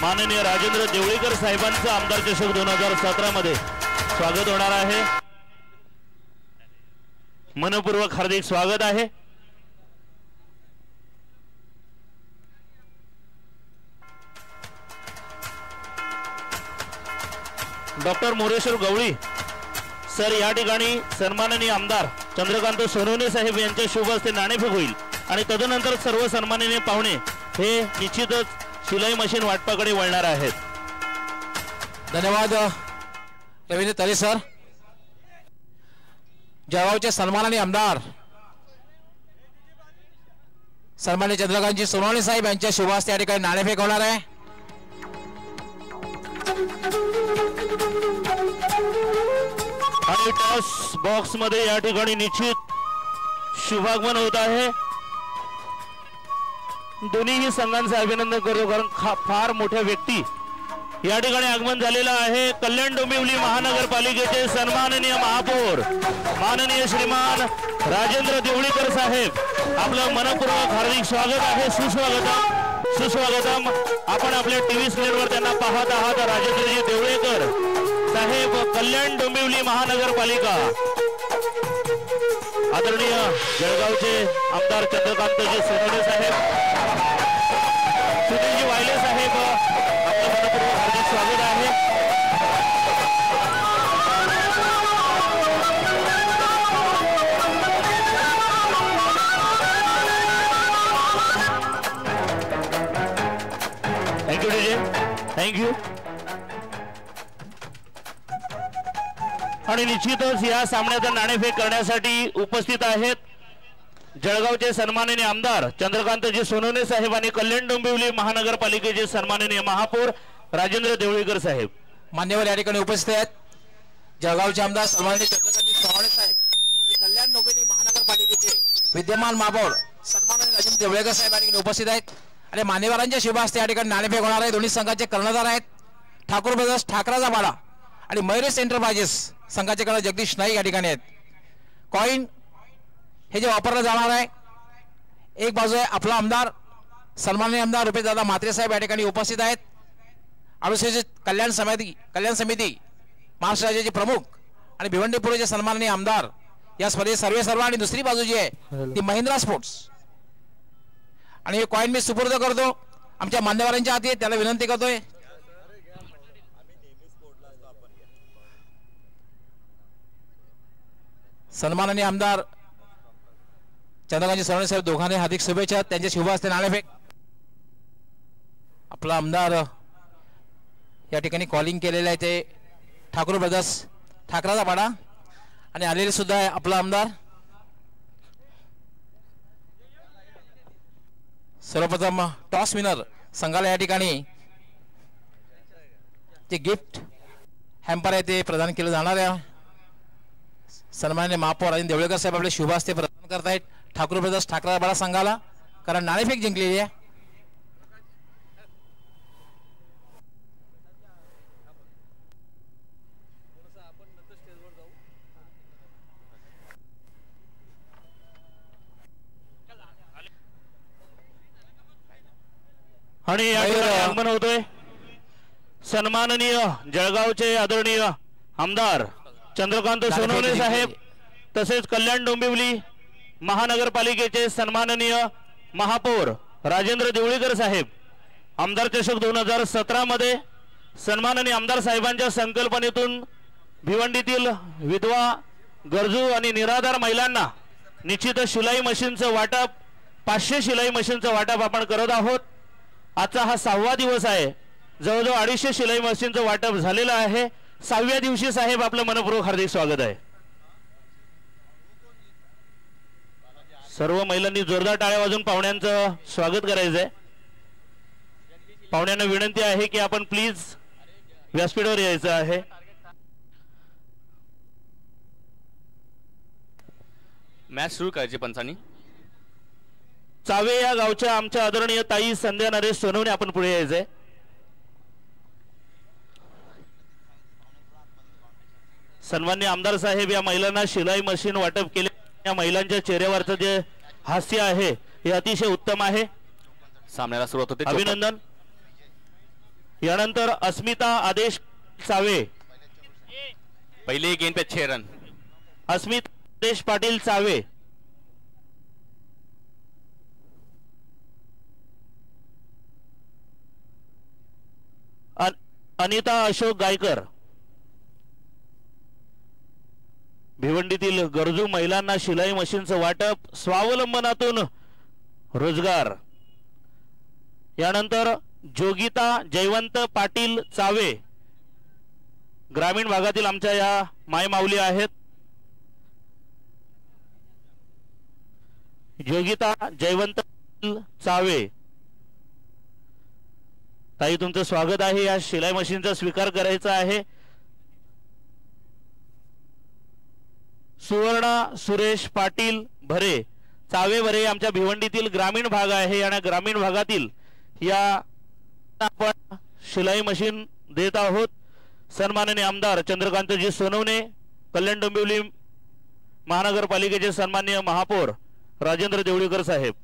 माननीय राजेंद्र देवळीकर साहेबांचं आमदार चषक 2017 मध्ये स्वागत होणार आहे. मनपूर्वक हार्दिक स्वागत आहे. डॉक्टर मोरेश्वर गवळी सर या ठिकाणी सन्माननीय आमदार चंद्रकांत सोनवणे साहेब यांच्या शुभ हस्ते नाणेफेक होईल आणि तदनंतर सर्व सन्माननीय पाहुणे हे निश्चितच शिलाई मशीन वाटपाकडे वळणार आहेत. धन्यवाद रवींद्र तरे सर. जळगावचे सन्माननीय आमदार सन्माननीय चंद्रकांतजी सोनवणे साहेब यांच्या शुभ हस्ते या ठिकाणी नाणेफेक होणार आहे. आणि टॉस बॉक्स मध्ये या ठिकाणी निश्चित शुभागमन होत आहे. दोन्हीही संघांचे अभिनंदन करतो कारण फार मोठ्या व्यक्ती या ठिकाणी आगमन झालेला आहे. कल्याण डोंबिवली महानगरपालिकेचे सन्माननीय महापौर माननीय श्रीमान राजेंद्र देवळीकर साहेब आपलं मनपूर्वक हार्दिक स्वागत आहे. सुस्वागतम सुस्वागतम. आपण आपल्या टीव्ही स्क्रीनवर त्यांना पाहत आहात. राजेंद्रजी देवळीकर साहेब कल्याण डोंबिवली महानगरपालिका. आदरणीय जळगावचे आमदार चंद्रकांतजी सोनवणे साहेब, सुनीलजी वायले साहेब आपलं मनपूर्वक हार्दिक स्वागत आहे. Thank you DJ, thank you. आणि निश्चितच या सामन्याचा नाणेफेक करण्यासाठी उपस्थित आहेत जळगावचे सन्माननीय आमदार चंद्रकांतजी सोनवणे साहेब आणि कल्याण डोंबिवली महानगरपालिकेचे सन्माननीय महापौर राजेंद्र देवळीकर साहेब. मान्यवर या ठिकाणी उपस्थित आहेत. जळगावचे आमदार सन्माननीय चंद्रकांतजी सोनवणे साहेब विद्यमान महापौर सन्माननीय राजेंद्र देवळेकर साहेब या ठिकाणी उपस्थित आहेत आणि मान्यवरांच्या शुभ हस्ते या ठिकाणी नाणेफेक होणार आहे. दोन्ही संघाचे कर्णधार आहेत ठाकूर ब्रदर्स ठाकराचा बाळा आणि मयुरेश एंटरप्राइजेस संघाचे कर्णधार जगदीश नाईक या ठिकाणी आहेत. कॉइन हे जे वापरलं जाणार आहे, एक बाजू आहे आपला आमदार सन्माननीय आमदार रुपेशदादा म्हात्रे साहेब या ठिकाणी उपस्थित आहेत. अनुसूचित कल्याण समिती महाराष्ट्र राज्याचे प्रमुख आणि भिवंडी पूर्वचे सन्माननीय आमदार या स्पर्धेत सर्व आणि दुसरी बाजू जी आहे ती महिंद्रा स्पोर्ट्स आणि हे कॉइन मी सुपूर्द करतो आमच्या मान्यवरांच्या हाती. त्याला विनंती करतोय सन्माननीय आमदार चंद्रकांत सोनवणे साहेब दोघांनी हार्दिक शुभेच्छा. त्यांच्या शुभ हस्ते नाणेफेक. आपला आमदार या ठिकाणी कॉलिंग केलेलं आहे ते ठाकूर ब्रदर्स ठाकराचा पाडा आणि आलेले सुद्धा आहे आपला आमदार. सर्वप्रथम टॉस विनर संघाला या ठिकाणी ते गिफ्ट हॅम्पर आहे ते प्रदान केलं जाणार आहे. सन्माननीय महापौर राजेंद्र देवळेकर साहेब आपले शुभ हस्ते प्रदान करत आहेत ठाकूर ब्रदर्स ठाकरा बाळा संघाला, कारण नाणेफेक जिंकलेली आहे. आणि या ठिकाणी आगमन होतोय सन्माननीय जळगावचे आदरणीय आमदार चंद्रकांत सोनवणे साहेब, तसेच कल्याण डोंबिवली महानगरपालिकेचे सन्माननीय महापौर राजेंद्र देवळीकर साहेब. आमदार चषक 2017 मध्ये सन्माननीय आमदार साहेबांच्या संकल्पनेतून भिवंडीतील विधवा गरजू आणि निराधार महिलांना निश्चित शिलाई मशीनचं वाटप 500 शिलाई मशीनचं वाटप आपण करत आहोत. आजचा हा 6वा दिवस आहे. जवळजवळ 250 शिलाई मशीनचं वाटप झालेलं आहे. 6व्या दिवशी साहेब आपलं मनपूर्वक हार्दिक स्वागत आहे. सर्व महिलांनी जोरदार टाळ्या वाजवून पाहुण्यांचं स्वागत करायचंय. पाहुण्यांना विनंती आहे की आपण प्लीज व्यासपीठावर यायचं आहे. मॅच सुरू करायची पंचांनी. चावे या गावच्या आमच्या आदरणीय ताई संध्या नरेश सोनवणे आपण पुढे यायचंय. सन्माननीय आमदार साहेब या महिलांना शिलाई मशीन वाटप केले. या महिलांच्या चेहऱ्यावरचं जे हास्य आहे हे अतिशय उत्तम आहे. सामन्याला सुरुवात होते. अभिनंदन. यानंतर अस्मिता आदेश चावे, पहिले गेंद पे 6 रन. अस्मिता आदेश पाटील चावे, अनिता अशोक गायकर. भिवंडीतील गरजू महिलांना शिलाई मशीनचं वाटप, स्वावलंबनातून रोजगार. यानंतर जोगिता जयवंत पाटील चावे, ग्रामीण भागातील आमच्या या मायमाऊली आहेत. जोगिता जयवंत पाटील चावे, ताई तुमचं स्वागत आहे. या शिलाई मशीनचा स्वीकार करायचा आहे. सुवर्णा सुरेश पाटील भरे चावे भरे आमच्या भिवंडीतील ग्रामीण भाग आहे. आणि ग्रामीण भागातील या आपण शिलाई मशीन देत आहोत. सन्माननीय आमदार चंद्रकांतजी सोनवणे, कल्याण डोंबिवली महानगरपालिकेचे सन्माननीय महापौर राजेंद्र देवळीकर साहेब.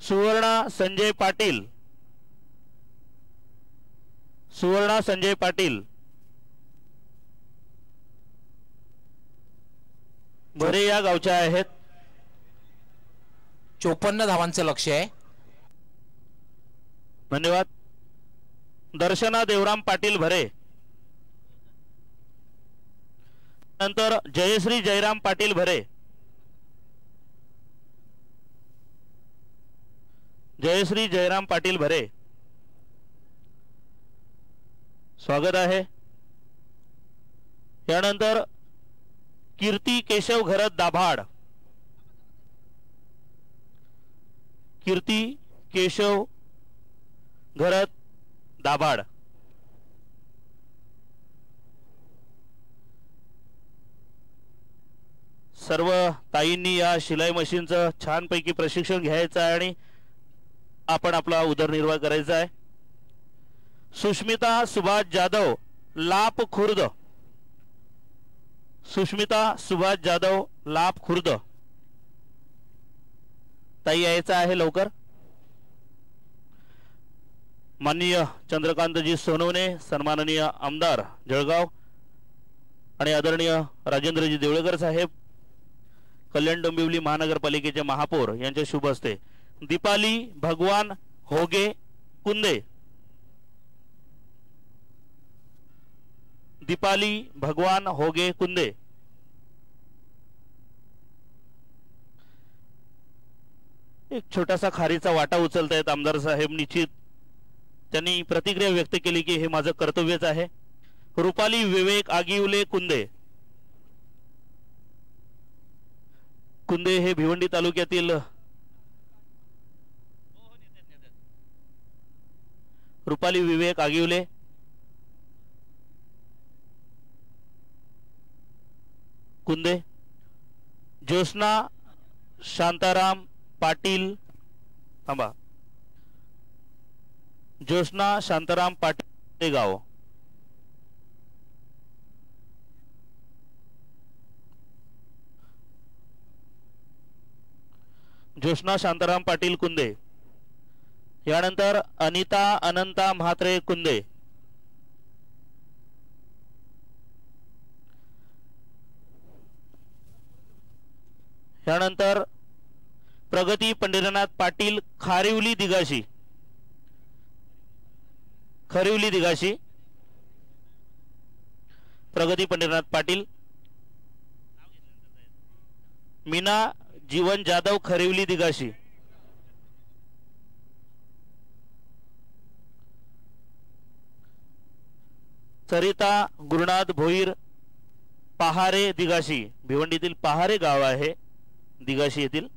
सुवर्णा संजय पाटील, सुवर्णा संजय पाटील भरे या गावच्या आहेत. 54 धावांचं लक्ष आहे. धन्यवाद. दर्शना देवराम पाटील भरे, नंतर जयश्री जयराम पाटील भरे, जयश्री जयराम पाटील भरे स्वागत आहे. यानंतर कीर्ती केशव घरत दाभाड, कीर्ती केशव घरत दाभाड. सर्व ताईंनी या शिलाई मशीनचं छानपैकी प्रशिक्षण घ्यायचं आहे आणि आपण आपला उदरनिर्वाह करायचा आहे. सुष्मिता सुभाष जाधव लाप खुर्द. सुष्मिता सुभाष जाधव लाप खुर्द ताई यायचं आहे लवकर. माननीय चंद्रकांतजी सोनवणे सन्माननीय आमदार जळगाव आणि आदरणीय राजेंद्रजी देवळेकर साहेब कल्याण डोंबिवली महानगरपालिकेचे महापौर यांच्या शुभ हस्ते दीपाली भगवान होगे कुंदे. दीपाली भगवान होगे कुंदे. एक छोटासा खारीचा वाटा उचलतायत आमदार साहेब. निश्चित त्यांनी प्रतिक्रिया व्यक्त केली की हे माझं कर्तव्यच आहे. रुपाली विवेक आगिवले कुंदे. कुंदे हे भिवंडी तालुक्यातील रुपाली विवेक आगिवले. कुंदे. ज्योत्स्ना शांताराम पाटील. थांबा. ज्योत्स्ना शांताराम पाटील गाव. ज्योत्स्ना शांताराम पाटील कुंदे. यानंतर अनिता अनंता म्हात्रे कुंदे. यानंतर प्रगती पंढरीनाथ पाटील खारिवली दिगाशी. खरिवली दिगाशी. प्रगती पंढरीनाथ पाटील. मीना जीवन जाधव खरिवली दिगाशी. सरिता गुरुनाथ भोईर पहारे दिगाशी. भिवंडीतील पहारे गाव आहे दिगाशी येथील.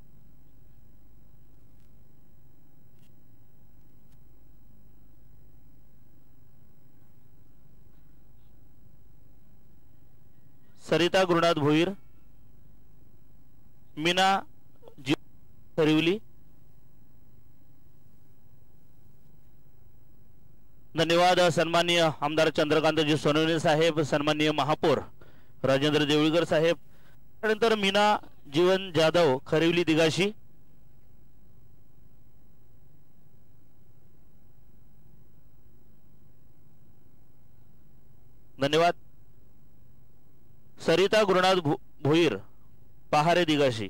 सरिता गुरुनाथ भोईर. मीना खरिवली. धन्यवाद सन्माननीय आमदार चंद्रकांतजी सोनवणे साहेब, सन्माननीय महापौर राजेंद्र देवळीकर साहेब. त्यानंतर मीना जीवन जाधव खरिवली दिगाशी. धन्यवाद. सरिता गुरुनाथ भोईर पहारे दिगाशी.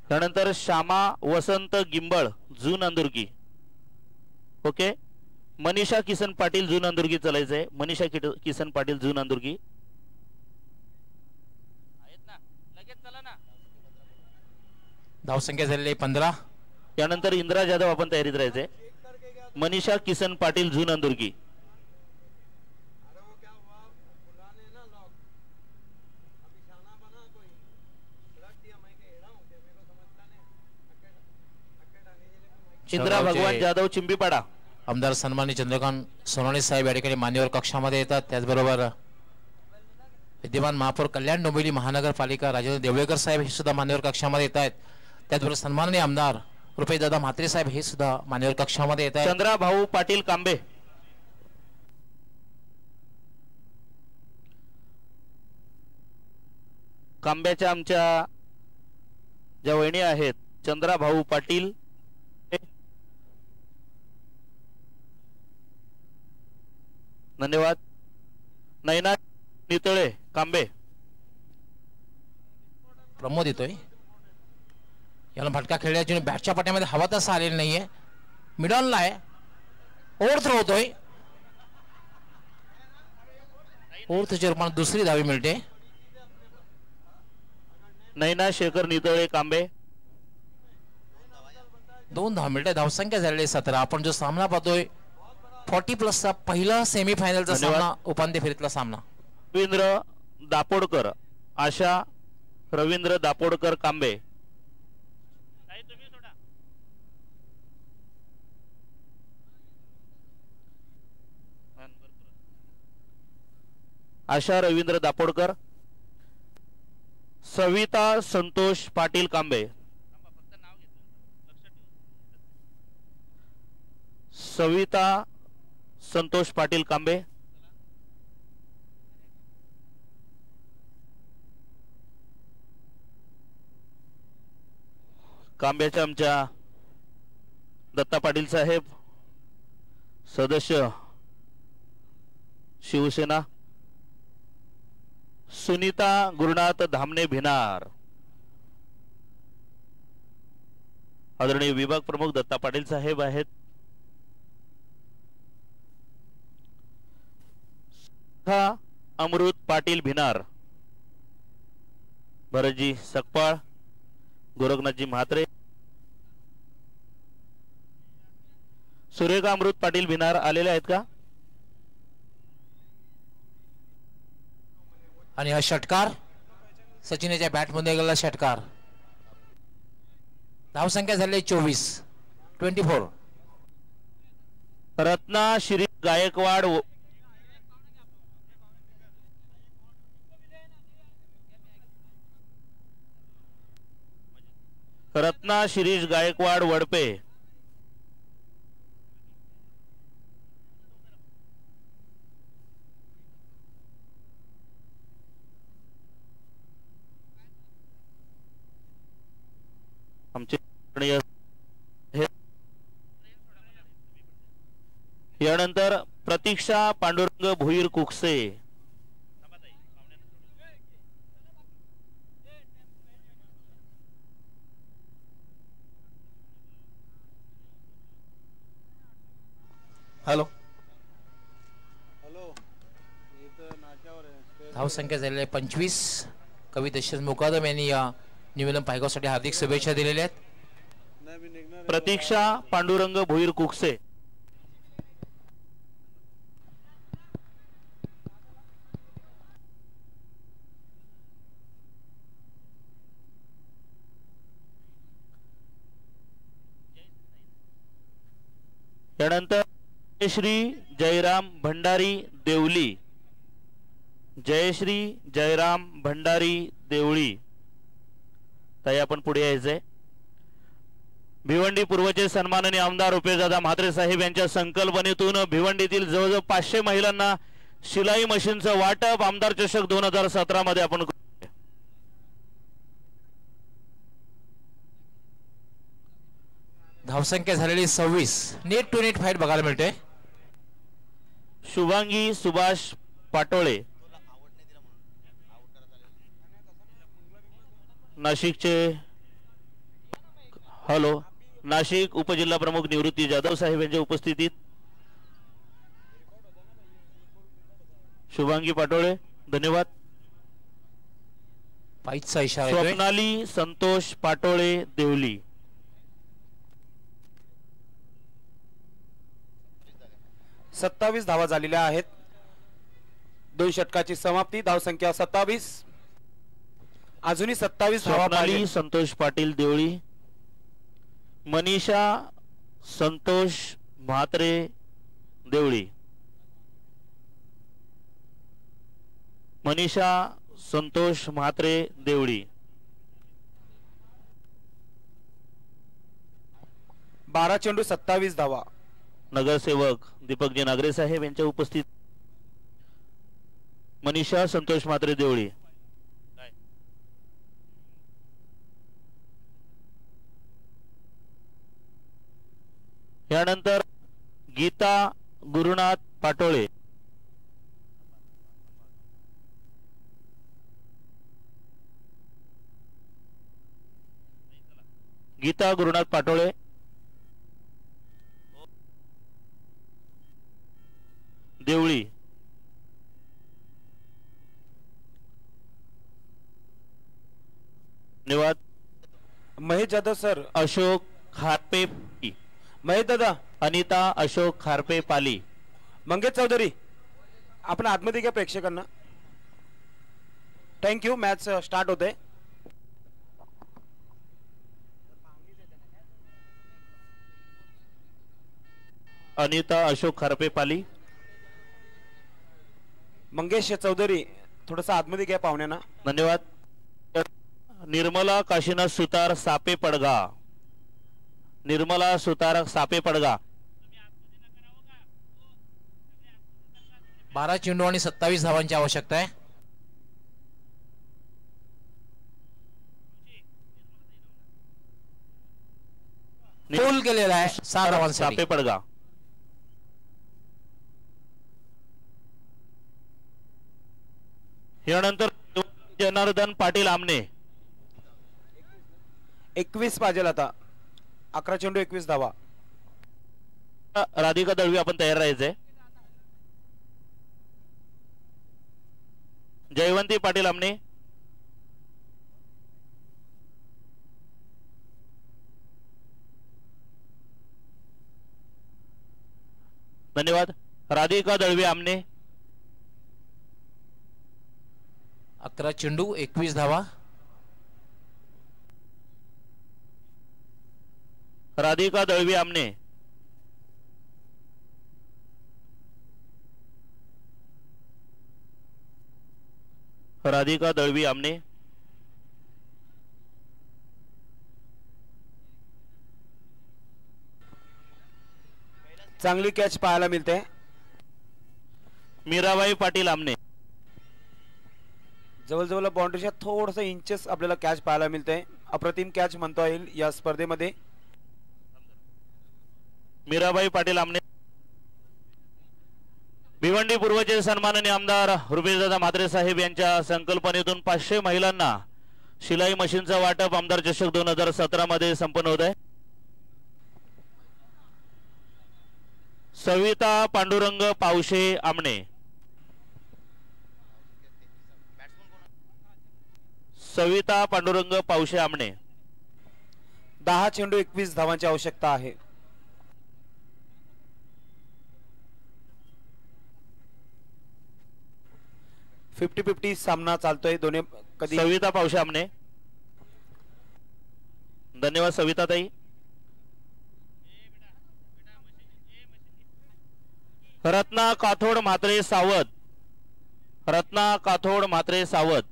त्यानंतर श्यामा वसंत गिंबळ जून अंदुर्गी. ओके. मनीषा किसन पाटील जून अंदुर्गी चालायचंय. मनीषा किसन पाटील जून अंदुर्गी. धावसंख्या झालेली 15. त्यानंतर इंद्रा जाधव आपण तयारीत राहायचंय. मनीषा किसन पाटील जून अंदुर्गी. इंद्रा भगवान जाधव चिंबीपाडा. आमदार सन्माननीय चंद्रकांत सोनवणे साहेब या ठिकाणी मान्यवर कक्षामध्ये येतात. त्याचबरोबर विद्यमान महापौर कल्याण डोंबिवली महानगरपालिका राजेंद्र देवळेकर साहेब हे सुद्धा मान्यवर कक्षामध्ये येत आहेत. त्याचबरोबर सन्माननीय आमदार रुपेशदादा म्हात्रे साहेब हे सुद्धा मान्यवर कक्षामध्ये येत आहेत. चंद्रा भाऊ पाटील कांबे. कांब्याच्या आमच्या ज्या वहिनी आहेत चंद्रा भाऊ पाटील. धन्यवाद. नैना नितळे कांबे. प्रमोद येतोय. याला फटका खेळण्याची बॅटच्या पट्ट्यामध्ये हवा तसा आलेला नाहीये. मिडॉनला आहे. ओव्हर थ्रो होतोय. ओव्हर थ्रोच्या रूपाने दुसरी धावी मिळते. नैना शेखर नितळे कांबे. 2 धाव मिळते. धावसंख्या झालेली 17. आपण जो सामना पाहतोय 40+ पहिला सेमीफायनलचा सामना, उपांत्य फेरीतला सामना. रवींद्र दापोडकर आशा. रवींद्र दापोडकर कांबे. आशा रवींद्र दापोडकर, सविता संतोष पाटील कांबे, सविता संतोष पाटील कांबे, कांब्याच्या आमच्या दत्ता पाटील साहेब, सदस्य शिवसेना, सुनीता गुरुनाथ धामणे भिनार, आदरणीय विभाग प्रमुख दत्ता पाटील साहेब आहेत, अमृत पाटील भिनार, भरतजी सकपाळ, गोरखनाथजी म्हात्रे, सुरेखा अमृत पाटील भिनार आलेले आहेत का? आणि हा षटकार सचिनच्या बॅट मध्ये गेला षटकार. धावसंख्या झाली 24. रत्ना श्री गायकवाड, रत्ना शिरीष गायकवाड वडपे, आमचे यानंतर प्रतीक्षा पांडुरंग भोईर कुकसे, हॅलो. धावसंख्या झालेली 25. कवी दशरथ मुकादम यांनी या निवेदन पायगावसाठी हार्दिक शुभेच्छा दिलेल्या आहेत. प्रतीक्षा पांडुरंग भोईर कुकसे, यानंतर जयश्री जयराम भंडारी देवली, जयश्री जयराम भंडारी देवळी, ताई आपण पुढे यायचंय. भिवंडी पूर्वचे सन्माननीय आमदार रुपेशदादा म्हात्रे साहेब यांच्या संकल्पनेतून भिवंडीतील जवळजवळ 500 महिलांना शिलाई मशीनचं वाटप आमदार चषक 2017 मध्ये आपण धावसंख्या झालेली 26. नेट टू नेट फाईट बघायला मिळते. शुभांगी सुभाष पाटोळे, नाशिकचे हॅलो नाशिक उपजिल्हा प्रमुख निवृत्ती जाधव साहेब यांच्या उपस्थितीत शुभांगी पाटोळे धन्यवाद. पाईचा इशारा येतोय. स्वप्नाली संतोष पाटोळे देवली, 27 धावा झालेल्या आहेत. 2 षटकाची समाप्ती. धावसंख्या 27. अजूनही 27 धावा. स्वप्नाली संतोष पाटील देवळी, मनीषा संतोष म्हात्रे देवळी, मनीषा संतोष म्हात्रे देवळी, 12 चेंडू 27 धावा. नगरसेवक दीपकजी नागरे साहेब यांच्या उपस्थित मनीषा संतोष म्हात्रे देवळी, यानंतर गीता गुरुनाथ पाटोळे, गीता गुरुनाथ पाटोळे, देवळी, धन्यवाद. महेश जाधव सर. अशोक खारपे, महेश दादा. अनिता अशोक खारपे पाली, मंगेश चौधरी आपण आतमध्ये घ्या प्रेक्षकांना. थँक्यू. मॅच स्टार्ट होते. अनिता अशोक खारपे पाली, मंगेश चौधरी थोडंसं आतमध्ये घ्या पाहुण्यांना. धन्यवाद. निर्मला काशीनाथ सुतार सापे पडगा. निर्मला सुतार सापे पडगा. 12 चेंडू आणि 27 धावांची आवश्यकता आहे. पूल केलेला आहे 6 धावांसाठी. सापे पडगा. यानंतर जनार्दन पाटील आमने. 21 पाहिजे आता. 11 चेंडू 21 धावा. राधिका दळवी आपण तयार राहायचंय. जयवंती पाटील आमने. धन्यवाद. राधिका दळवी आमने. 11 चेंडू 21 धावा. राधिका दळवी आमने. राधिका दळवी आमने. चांगली कॅच पाहायला मिळते. मीराबाई पाटील आमने. जवळजवळ बाउंड्रीच्या थोडस इंचेस आपल्याला कॅच पाहायला मिळते. अप्रतिम कॅच म्हणता येईल या स्पर्धेमध्ये. मीराबाई पाटील आमने. भिवंडी पूर्वचे सन्माननीय आमदार रुपेशदादा म्हात्रे साहेब यांच्या संकल्पनेतून 500 महिलांना शिलाई मशीनचं वाटप आमदार चषक 2017 मध्ये संपन्न होत आहे. सविता पांडुरंग पावशे आमने. सविता पांडुरंग पावशे आमने. 10 चेंडू 21 धावांची आवश्यकता आहे. फिफ्टी 50 सामना चालतोय दोन्ही. कधी सविता पावशे आमने. धन्यवाद सविता ताई. रत्ना काथोड म्हात्रे सावत. रत्ना काथोड म्हात्रे सावत.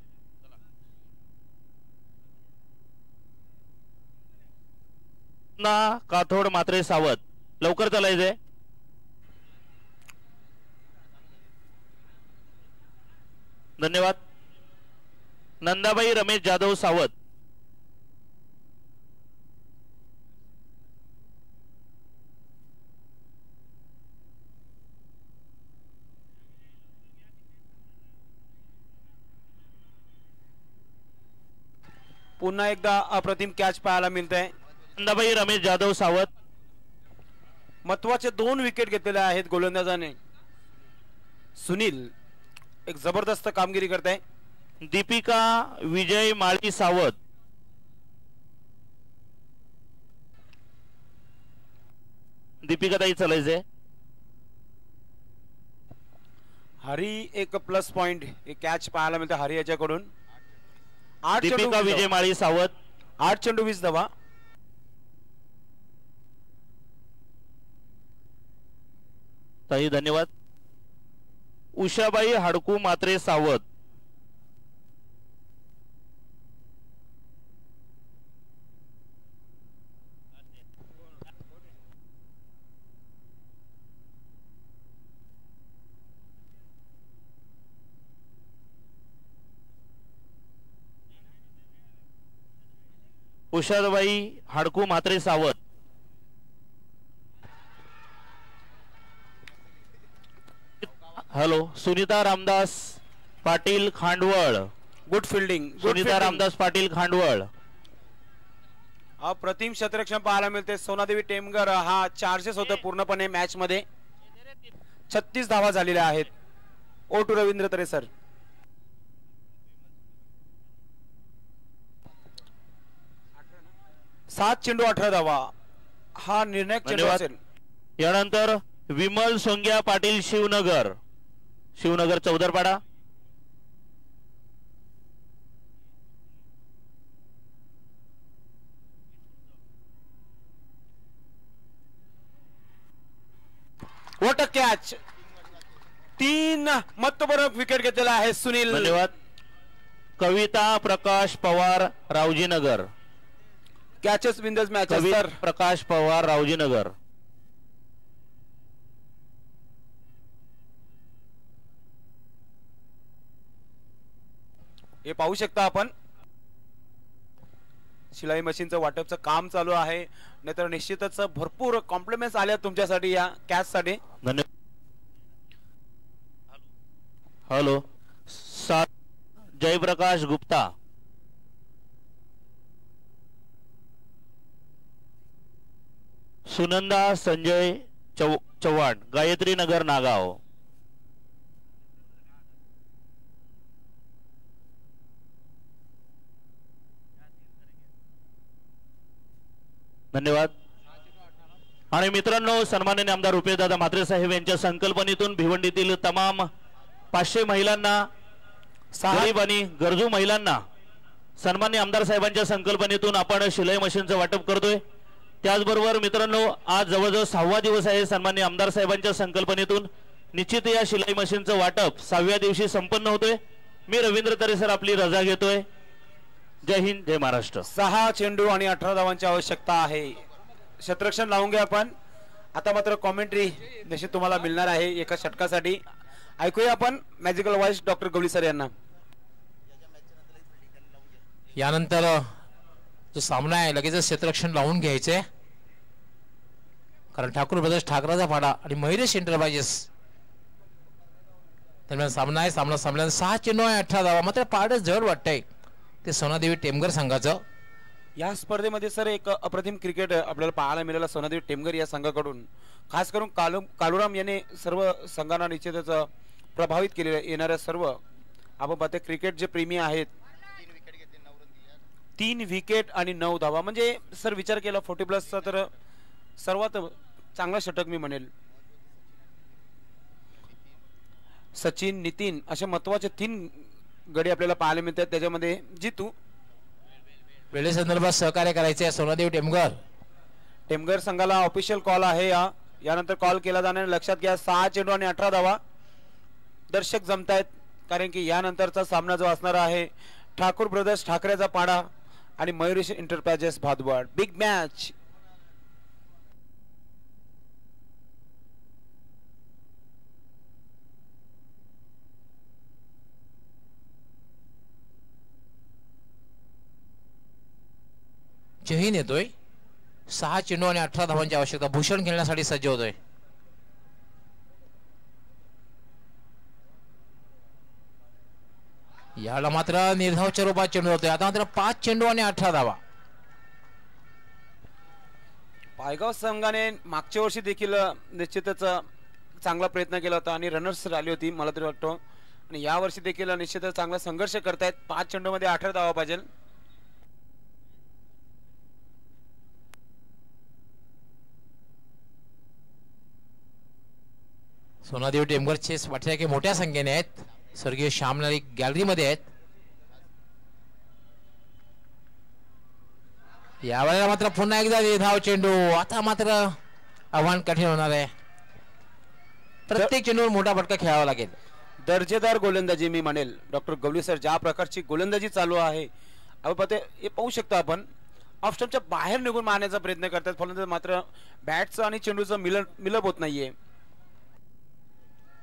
रत्ना काथोड म्हात्रे सावत. लवकर चालायचंय. धन्यवाद. नंदाबाई रमेश जाधव सावत. पुन्हा एकदा अप्रतिम कॅच पाहायला मिळते. नंदाबाई रमेश जाधव सावत. महत्वाचे 2 विकेट घेतलेले आहेत गोलंदाजाने. सुनील एक जबरदस्त कामगिरी करते. दीपिका विजय माळी सावत. दीपिका ताई चालायचे. हरी एक प्लस पॉइंट कॅच पाहायला मिळते हरी याच्याकडून. 8 दीपिका विजय माळी सावत. 8 चेंडू 20 धावा. ताई धन्यवाद. उषाबाई हाडकू म्हात्रे सावत. Ushabai Hadku Mhatre Savat. Hello. Sunita Ramdas Patil Khandawal. Good fielding. Sunita Ramdas Patil Khandawal. अप्रतिम क्षेत्ररक्षण पाहायला मिळते. सोनादेवी टेमगर हा चार्जेस होता पूर्णपणे मॅच मध्ये. 36 धावा झालेल्या आहेत. Over to Ravindra Tare sir. सात चेंडू 18 धावा. हा निर्णायक चेंडू असेल. यानंतर Vimal Songya Patil Shivnagar. Shivnagar Chaudarpada. What a catch. 3 महत्वपूर्ण विकेट घेतलेला आहे सुनील. धन्यवाद. Kavita Prakash Pawar Raojinagar. Catches win this match. Kavita Prakash Pawar Raojinagar. हे पाहू शकता आपण शिलाई मशीनचं वाटपचं काम चालू आहे. नाहीतर निश्चितच भरपूर कॉम्प्लिमेंट्स आल्या तुमच्यासाठी या कॅच साठी. धन्यवाद. हॅलो. जयप्रकाश गुप्ता. सुनंदा संजय चव्हाण गायत्री नगर नागाव. धन्यवाद. आणि मित्रांनो, सन्माननीय आमदार रुपेशदादा म्हात्रे साहेब यांच्या संकल्पनेतून भिवंडीतील तमाम 500 महिलांना, गरीब आणि गरजू महिलांना सन्माननीय आमदार साहेबांच्या संकल्पनेतून आपण शिलाई मशीनचं वाटप करतोय. त्याचबरोबर मित्रांनो, आज जवळजवळ 6वा दिवस आहे सन्माननीय आमदार साहेबांच्या संकल्पनेतून निश्चित या शिलाई मशीनचं वाटप 6व्या दिवशी संपन्न होतोय. मी रवींद्र तरे सर आपली रजा घेतोय. जय हिंद, जय महाराष्ट्र. 6 चेंडू आणि 18 धावांची आवश्यकता आहे. क्षेत्ररक्षण लावून घ्या आपण. आता मात्र कॉमेंट्री निश्चित तुम्हाला मिळणार आहे एका षटकासाठी. ऐकूया आपण मॅजिकल व्हॉइस डॉक्टर गवळी सर यांना. यानंतर जो सामना आहे लगेचच क्षेत्ररक्षण लावून घ्यायचे, कारण ठाकूर ब्रदर्स ठाकराचा पाडा आणि मयुरेश एंटरप्राइजेस दरम्यान सामना आहे. सामना संपल्यानंतर 6 चेंडू आणि 18 धावा. मात्र पाडच जड वाटतंय ते सोनादेवी टेमघर संघाचं. या स्पर्धेमध्ये सर एक अप्रतिम क्रिकेट आपल्याला पाहायला मिळालं सोनादेवी टेमघर या संघाकडून. खास करून कालुराम यांनी सर्व संघांना निश्चितच प्रभावित केलेले. येणाऱ्या सर्व आपण पाहते क्रिकेट जे प्रेमी आहेत, 3 विकेट आणि 9 धावा. म्हणजे सर विचार केला 40+ तर सर्वात चांगला षटक मी म्हणेल. सचिन, नितीन असे महत्वाचे 3 गडी आपल्याला पाहायला मिळतात. त्याच्यामध्ये जितू वेळेसंदर्भात सहकार्य करायचे सोनादेवी टेमघर संघाला ऑफिशियल कॉल आहे. यानंतर कॉल केला जाणार. लक्षात घ्या 6 चेंडू आणि 18 धावा. दर्शक जमतायत कारण की यानंतरचा सामना जो असणार आहे ठाकूर ब्रदर्स ठाकरेचा पाडा आणि Mayuresh enterprises Bhadwad. Big match. Zaheen येतोय. 6 चेंडू आणि 18 धावांची आवश्यकता. भूषण खेळण्यासाठी सज्ज होतोय. याला मात्र निर्धावच्या रूपात चेंडू होतोय. आता मात्र 5 चेंडू आणि 18 धावा. पायगाव संघाने मागच्या वर्षी देखील निश्चितच चांगला प्रयत्न केला होता आणि रनर्स आली होती मला तरी वाटतं. आणि या वर्षी देखील निश्चितच चांगला संघर्ष करतायत. 5 चेंडू मध्ये 18 धावा पाहिजे. सोनादेवी टेमघरचे पाठीराखे मोठ्या संख्येने आहेत. स्वर्गीय श्यामलाल गॅलरीमध्ये आहेत. यावेळेला मात्र पुन्हा एकदा धाव चेंडू. आता मात्र आव्हान कठीण होणार आहे. प्रत्येक चेंडूवर मोठा फटका खेळावा लागेल. दर्जेदार गोलंदाजी मी म्हणेल. डॉक्टर गवळी सर ज्या प्रकारची गोलंदाजी चालू आहे आपण हे पाहू शकता. आपण ऑफ स्टंपच्या बाहेर निघून मारण्याचा प्रयत्न करतात. फलंदाज मात्र बॅटचं आणि चेंडूचं मिलप होत नाहीये.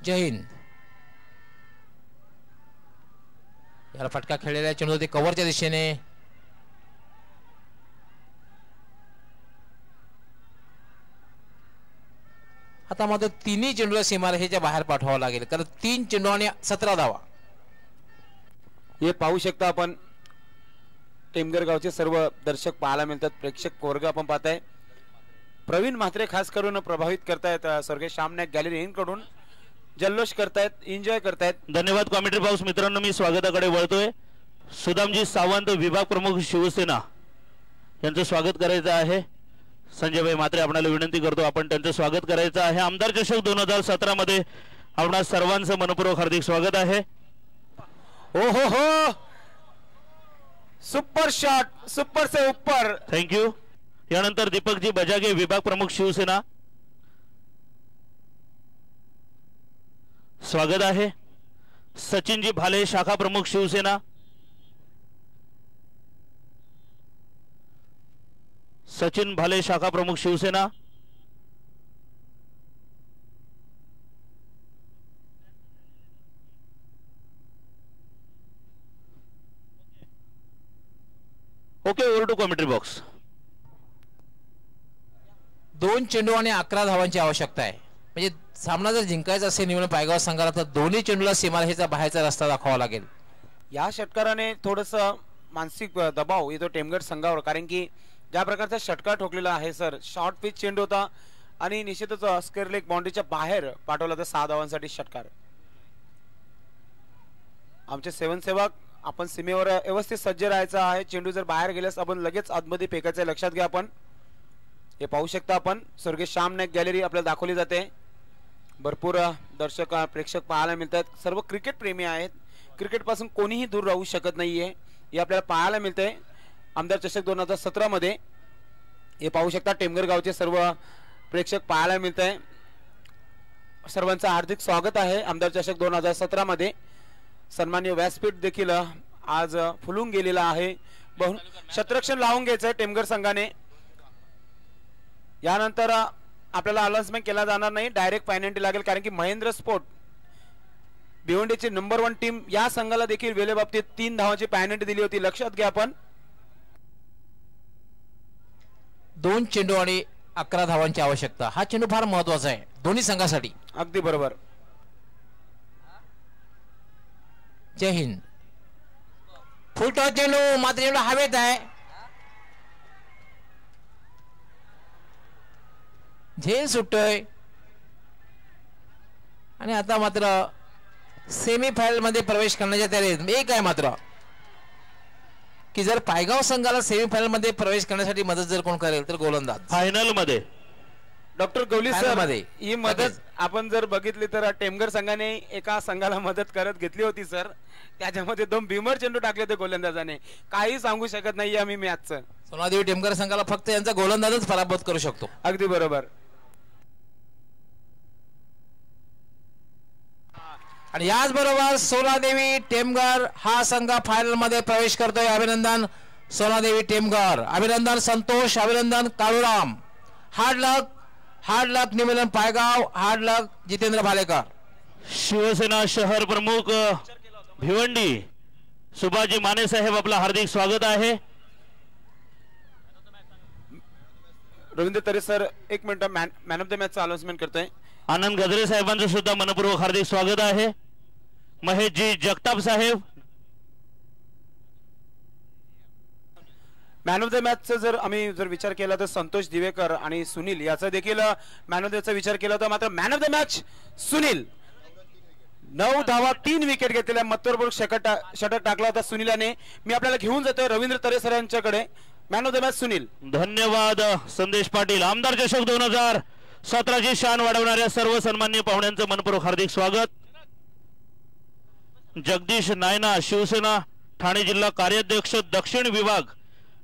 जय हिंद. याला फटका खेळलेला चेंडू ते कव्हरच्या दिशेने. आता मात्र 3 चेंडूला सीमारेषेच्या बाहेर पाठवावं लागेल कारण 3 चेंडू आणि 17 धावा. हे पाहू शकता आपण टेमघर गावचे सर्व दर्शक पाहायला मिळतात. प्रेक्षक वर्ग आपण पाहताय. प्रवीण म्हात्रे खास करून प्रभावित करतायत. स्वर्गीय श्यामनायक गॅलरी कडून जल्लोष करतायत, एन्जॉय करतायत. धन्यवाद कॉमेंट्री बॉक्स. मित्रांनो, मी स्वागताकडे वळतोय. सुदामजी सावंत विभाग प्रमुख शिवसेना यांचं स्वागत करायचं आहे. संजयभाई म्हात्रे आपल्याला विनंती करतो आपण त्यांचं स्वागत करायचं आहे. आमदार चषक 2017 मध्ये आपणा सर्वांचं मनपूर्वक हार्दिक स्वागत आहे. हो हो हो, सुपर शॉट, सुपर से ऊपर. थँक्यू. यानंतर दीपकजी बजागे विभाग प्रमुख शिवसेना. स्वागत आहे. सचिनजी भाले शाखा प्रमुख शिवसेना. सचिन भाले शाखा प्रमुख Shivsena. Okay, over to commentary box. 2 चेंडू आणि 11 धावांची आवश्यकता आहे. म्हणजे सामना जर जिंकायचा असेल निवडून पायगाव संघाला तर दोन्ही चेंडूला सीमारेषेचा बाहेरचा रस्ता दाखवावा लागेल. या षटकाराने थोडस मानसिक दबाव येतो टेमघर संघावर, कारण की ज्या प्रकारचा षटकार ठोकलेला आहे सर, शॉर्ट पिच चेंडू होता आणि निश्चितच स्क्वेअर लेग बाउंड्रीच्या बाहेर पाठवला तर 6 धावांसाठी षटकार. आमचे सेवक आपण सीमेवर व्यवस्थित सज्ज राहायचं आहे. चेंडू जर बाहेर गेल्यास आपण लगेच आतमध्ये फेकायचं, लक्षात घ्या. आपण हे पाहू शकता, आपण स्वर्गीय श्याम नाईक गॅलरी आपल्याला दाखवली जाते. भरपूर दर्शक प्रेक्षक पाहायला मिळतात. सर्व क्रिकेट प्रेमी आहेत. क्रिकेट पासून कोणीही दूर राहू शकत नाहीये, हे आपल्याला पाहायला मिळते. आमदार चषक 2017 मध्ये हे पाहू शकता, टेमघर गावचे सर्व प्रेक्षक पाहायला मिळत आहे. सर्वांचं हार्दिक स्वागत आहे. आमदार चषक 2017 मध्ये सन्माननीय व्यासपीठ देखील आज फुलून गेलेला आहे. शतरक्षण लावून घ्यायचं टेमघर संघाने. यानंतर आपल्याला अनाउन्समेंट केला जाणार नाही, डायरेक्ट फायनल लागेल, कारण की महेंद्र स्पोर्ट भिवंडीची नंबर 1 टीम या संघाला देखील वेळे बाबतीत 3 धावांची पॅनल्टी दिली होती, लक्षात घ्या. आपण 2 चेंडू आणि 11 धावांची आवश्यकता. हा चेंडू फार महत्वाचा आहे दोन्ही संघासाठी. अगदी बरोबर. जय हिंद. फुल टॉस चेंडू मात्र चेंडू हवेत आहे. झेल सुटतोय आणि आता मात्र सेमी फायनल मध्ये प्रवेश करण्याच्या तयारीत एक आहे मात्र की जर पायगाव संघाला सेमी फायनल मध्ये प्रवेश करण्यासाठी मदत जर कोण करेल तर गोलंदाज फायनल मध्ये डॉक्टर गवली सर मध्ये ही मदत आपण जर बघितली तर टेमघर संघाने एका संघाला मदत करत घेतली होती सर. त्याच्यामध्ये 2 भीमर चेंडू टाकले होते गोलंदाजाने. काही सांगू शकत नाही आम्ही मॅचचं. सोनादेवी टेमघर संघाला फक्त यांचा गोलंदाजच पराभूत करू शकतो. अगदी बरोबर. आणि याचबरोबर सोनादेवी टेमघर हा संघ फायनल मध्ये प्रवेश करतोय. अभिनंदन सोनादेवी टेमघर, अभिनंदन संतोष, अभिनंदन काळूराम. हार्ड लक निमिलन पायगाव, हार्ड लक जितेंद्र भालेकर. शिवसेना शहर प्रमुख भिवंडी सुभाजी माने साहेब आपलं हार्दिक स्वागत आहे. Ravindra Tare sir 1 minute man of the match announcement करतोय. आनंद गजरे साहेबांचं सुद्धा मनपूर्वक हार्दिक स्वागत आहे. महेशजी जगताप साहेब. मॅन ऑफ द मॅचचा जर आम्ही विचार केला तर संतोष दिवेकर आणि सुनील याचा देखील मॅन ऑफ द मॅचचा विचार केला होता. मात्र man of the match Sunil. 9 धावा 3 विकेट घेतलेल्या मत्तरपूर्वक षटक टाकला होता सुनीलाने. मी आपल्याला घेऊन जातोय रवींद्र तरे सर यांच्याकडे. Man of the match Sunil. धन्यवाद संदेश पाटील. आमदार चषक 2017 ची शान वाढवणाऱ्या सर्व सन्माननीय पाहुण्यांचं मनपूर्वक हार्दिक स्वागत. जगदीश नायना शिवसेना ठाणे जिल्हा कार्याध्यक्ष दक्षिण विभाग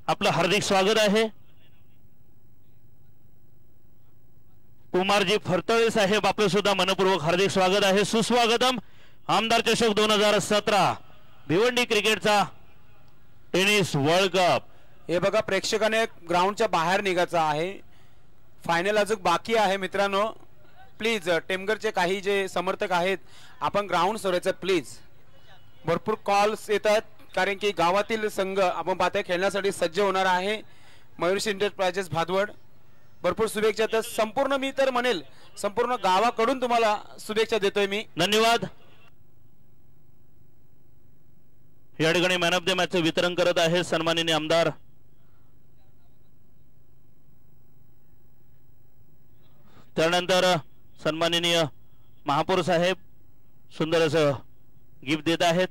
आपलं हार्दिक स्वागत आहे. कुमारजी फरतळे साहेब आपलं सुद्धा मनपूर्वक हार्दिक स्वागत आहे. सुस्वागतम. आमदार चषक 2017 भिवंडी क्रिकेटचा टेनिस वर्ल्ड कप. हे बघा, प्रेक्षकाने ग्राउंडच्या बाहेर निघायचं आहे. फायनल अजून बाकी आहे मित्रांनो. प्लीज टेमघरचे काही जे समर्थक आहेत आपण ग्राउंड सोडायचं प्लीज. भरपूर कॉल्स येत आहेत कारण की गावातील संघ आपण पाहतोय खेळण्यासाठी सज्ज होणार आहे. मयूरशी एंटरप्राइजेस भादवड. भरपूर शुभेच्छा. तर संपूर्ण मी तर म्हणेल संपूर्ण गावाकडून तुम्हाला शुभेच्छा देतोय मी. धन्यवाद. या ठिकाणी मॅन ऑफ द मॅचचे वितरण करत आहे सन्माननीय आमदार त्यानंतर सन्माननीय महापौर साहेब सुंदर असं गिफ्ट देत आहेत.